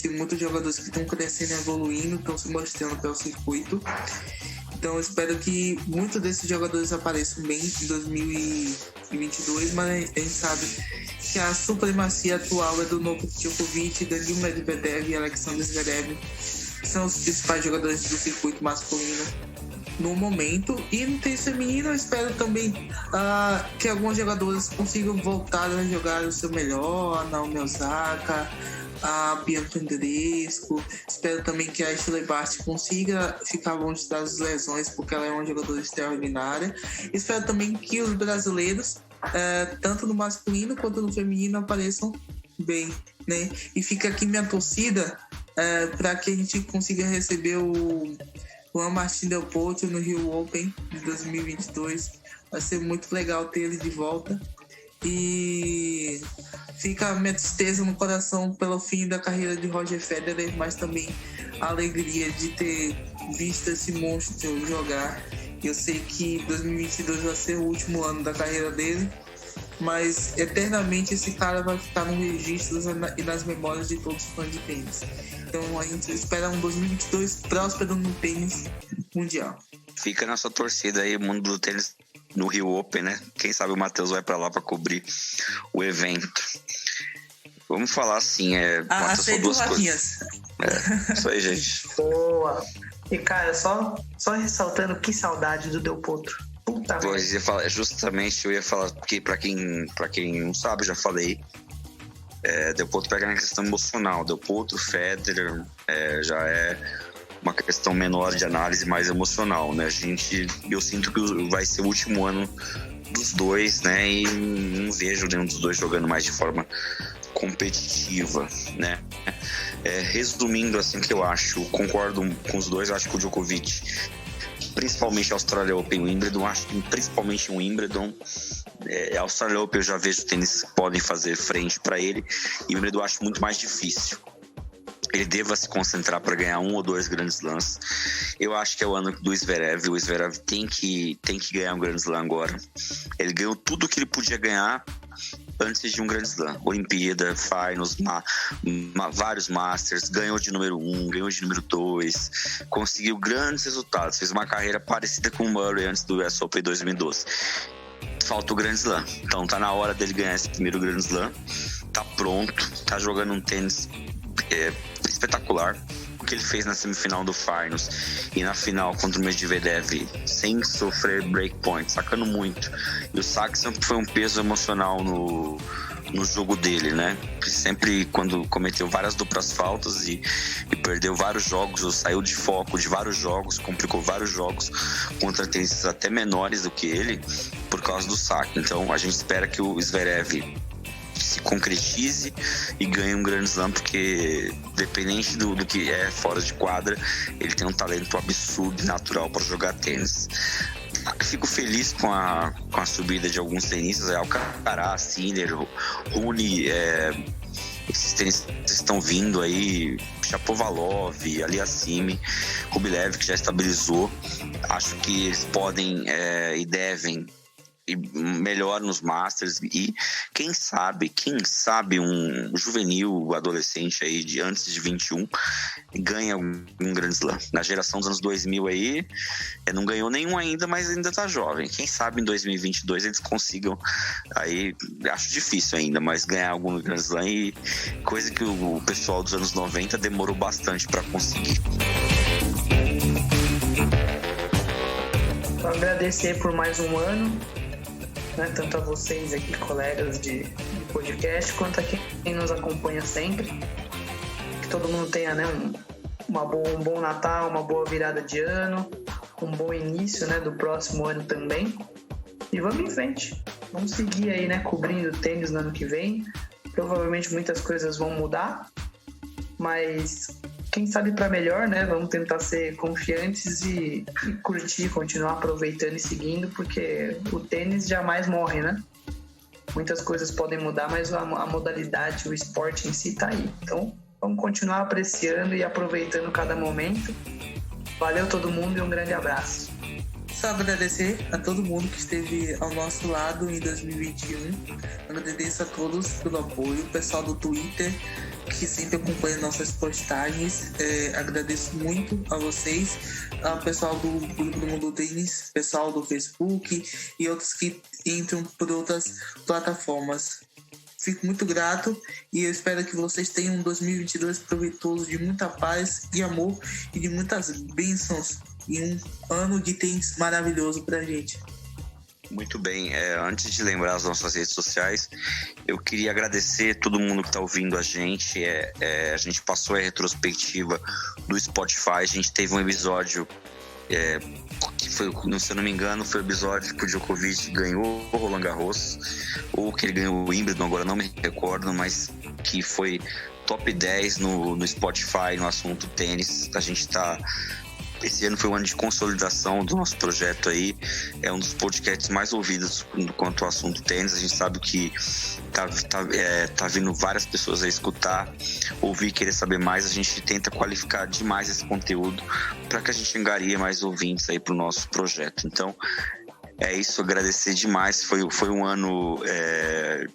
Tem muitos jogadores que estão crescendo e evoluindo, estão se mostrando pelo circuito. Então eu espero que muitos desses jogadores apareçam bem em 2022, mas a gente sabe que a supremacia atual é do Novak Djokovic, Danil Medvedev e Alexander Zverev, que são os principais jogadores do circuito masculino no momento. E no tênis feminino eu espero também que alguns jogadores consigam voltar a jogar o seu melhor, a Naomi Osaka, a Bianca Andreescu. Espero também que a Ashley Barty consiga ficar longe das lesões, porque ela é uma jogadora extraordinária. Espero também que os brasileiros, tanto no masculino quanto no feminino, apareçam bem, né? E fica aqui minha torcida para que a gente consiga receber o Juan Martín Del Potro no Rio Open de 2022. Vai ser muito legal ter ele de volta. E fica a minha tristeza no coração pelo fim da carreira de Roger Federer, mas também a alegria de ter visto esse monstro jogar. Eu sei que 2022 vai ser o último ano da carreira dele, mas eternamente esse cara vai ficar no registro e nas memórias de todos os fãs de tênis. Então a gente espera um 2022 próspero no tênis mundial. Fica na sua torcida aí, o mundo do tênis no Rio Open, né? Quem sabe o Matheus vai pra lá pra cobrir o evento. Vamos falar assim, Matheus, são duas coisas. Isso aí, gente. Boa! E cara, só ressaltando, que saudade do Del Potro. Puta pois ia falar, justamente eu ia falar que pra quem não sabe, já falei, Del Potro pega na questão emocional. Del Potro, Federer, já é uma questão menor de análise, mais emocional, né? Eu sinto que vai ser o último ano dos dois, né? E não vejo nenhum dos dois jogando mais de forma competitiva, né? Resumindo, assim, que eu acho, concordo com os dois, acho que o Djokovic, principalmente a Australia Open e o Wimbledon, acho que principalmente o Wimbledon, a Australia Open eu já vejo tênis que podem fazer frente para ele, e o Wimbledon eu acho muito mais difícil. Ele deva se concentrar para ganhar 1 ou 2 grandes slams. Eu acho que é o ano do Zverev. O Zverev tem que ganhar um grande slam agora. Ele ganhou tudo que ele podia ganhar antes de um grande slam. Olimpíada, Finals, vários Masters. Ganhou de número 1, ganhou de número 2. Conseguiu grandes resultados. Fez uma carreira parecida com o Murray antes do US Open 2012. Falta o grande slam. Então tá na hora dele ganhar esse primeiro grande slam. Tá pronto. Tá jogando um tênis espetacular. O que ele fez na semifinal do Finals e na final contra o Medvedev, sem sofrer breakpoint, sacando muito. E o saque sempre foi um peso emocional no jogo dele, né? Sempre quando cometeu várias duplas faltas e perdeu vários jogos, ou saiu de foco de vários jogos, complicou vários jogos contra tenistas até menores do que ele por causa do saque. Então a gente espera que o Zverev se concretize e ganhe um grande slam, porque dependente do que é fora de quadra, ele tem um talento absurdo e natural para jogar tênis. Fico feliz com a subida de alguns tenistas, Alcaraz, Sinner, Rune, Esses tênis estão vindo aí, Shapovalov, Aliassime, Rublev, que já estabilizou. Acho que eles podem e devem ir melhor nos Masters, e quem sabe um juvenil adolescente aí de antes de 21 ganha um Grand Slam. Na geração dos anos 2000 aí, não ganhou nenhum ainda, mas ainda tá jovem. Quem sabe em 2022 eles consigam, aí acho difícil ainda, mas ganhar algum Grand Slam, e coisa que o pessoal dos anos 90 demorou bastante para conseguir. Agradecer por mais um ano, né, tanto a vocês aqui, colegas de podcast, quanto a quem nos acompanha sempre. Que todo mundo tenha, né, um bom Natal, uma boa virada de ano, um bom início, né, do próximo ano também. E vamos em frente. Vamos seguir aí, né, cobrindo tênis no ano que vem. Provavelmente muitas coisas vão mudar, mas quem sabe para melhor, né? Vamos tentar ser confiantes e curtir, continuar aproveitando e seguindo, porque o tênis jamais morre, né? Muitas coisas podem mudar, mas a modalidade, o esporte em si tá aí. Então, vamos continuar apreciando e aproveitando cada momento. Valeu todo mundo e um grande abraço. Só agradecer a todo mundo que esteve ao nosso lado em 2021. Agradeço a todos pelo apoio, o pessoal do Twitter que sempre acompanha nossas postagens. Agradeço muito a vocês, ao pessoal do Grupo do Mundo Tênis, pessoal do Facebook e outros que entram por outras plataformas. Fico muito grato e eu espero que vocês tenham um 2022 proveitoso, de muita paz e amor e de muitas bênçãos, e um ano de tênis maravilhoso pra gente. Muito bem, antes de lembrar as nossas redes sociais, eu queria agradecer todo mundo que está ouvindo a gente. A gente passou a retrospectiva do Spotify, a gente teve um episódio que foi, se eu não me engano, foi o episódio que o Djokovic ganhou o Roland Garros, ou que ele ganhou o Wimbledon, agora não me recordo, mas que foi top 10 no Spotify no assunto tênis. A gente está... Esse ano foi um ano de consolidação do nosso projeto aí. É um dos podcasts mais ouvidos quanto ao assunto tênis. A gente sabe que tá vindo várias pessoas a escutar, ouvir, querer saber mais. A gente tenta qualificar demais esse conteúdo para que a gente engarie mais ouvintes aí pro nosso projeto. Então, é isso, agradecer demais. Foi um ano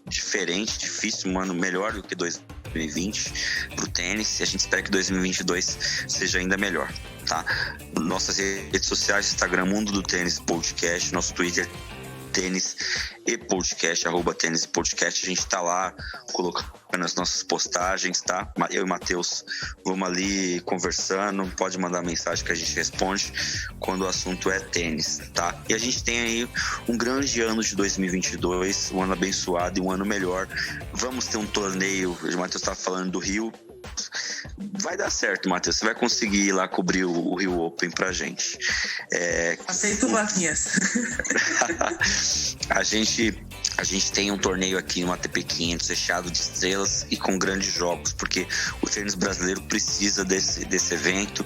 diferente, difícil, um ano melhor do que 2020 pro tênis, e a gente espera que 2022 seja ainda melhor, tá? Nossas redes sociais, Instagram Mundo do Tênis Podcast, nosso Twitter Tênis e Podcast, @Tênis e Podcast. A gente tá lá colocando as nossas postagens, tá? Eu e o Matheus vamos ali conversando, pode mandar mensagem que a gente responde quando o assunto é tênis, tá? E a gente tem aí um grande ano de 2022, um ano abençoado e um ano melhor. Vamos ter um torneio, o Matheus tá falando do Rio. Vai dar certo, Matheus. Você vai conseguir ir lá cobrir o Rio Open pra gente. Aceito vaquinhas. A gente tem um torneio aqui no ATP 500 recheado de estrelas e com grandes jogos, porque o tênis brasileiro precisa desse evento.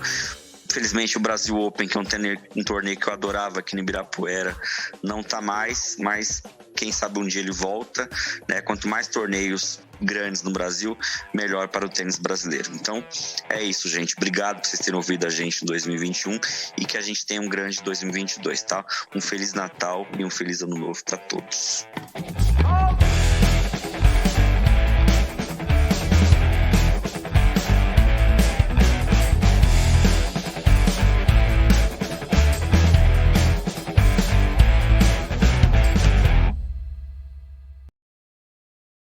Infelizmente o Brasil Open, que é um torneio que eu adorava aqui no Ibirapuera, não tá mais, mas quem sabe um dia ele volta, né? Quanto mais torneios grandes no Brasil, melhor para o tênis brasileiro. Então, é isso, gente. Obrigado por vocês terem ouvido a gente em 2021 e que a gente tenha um grande 2022, tá? Um Feliz Natal e um Feliz Ano Novo para todos.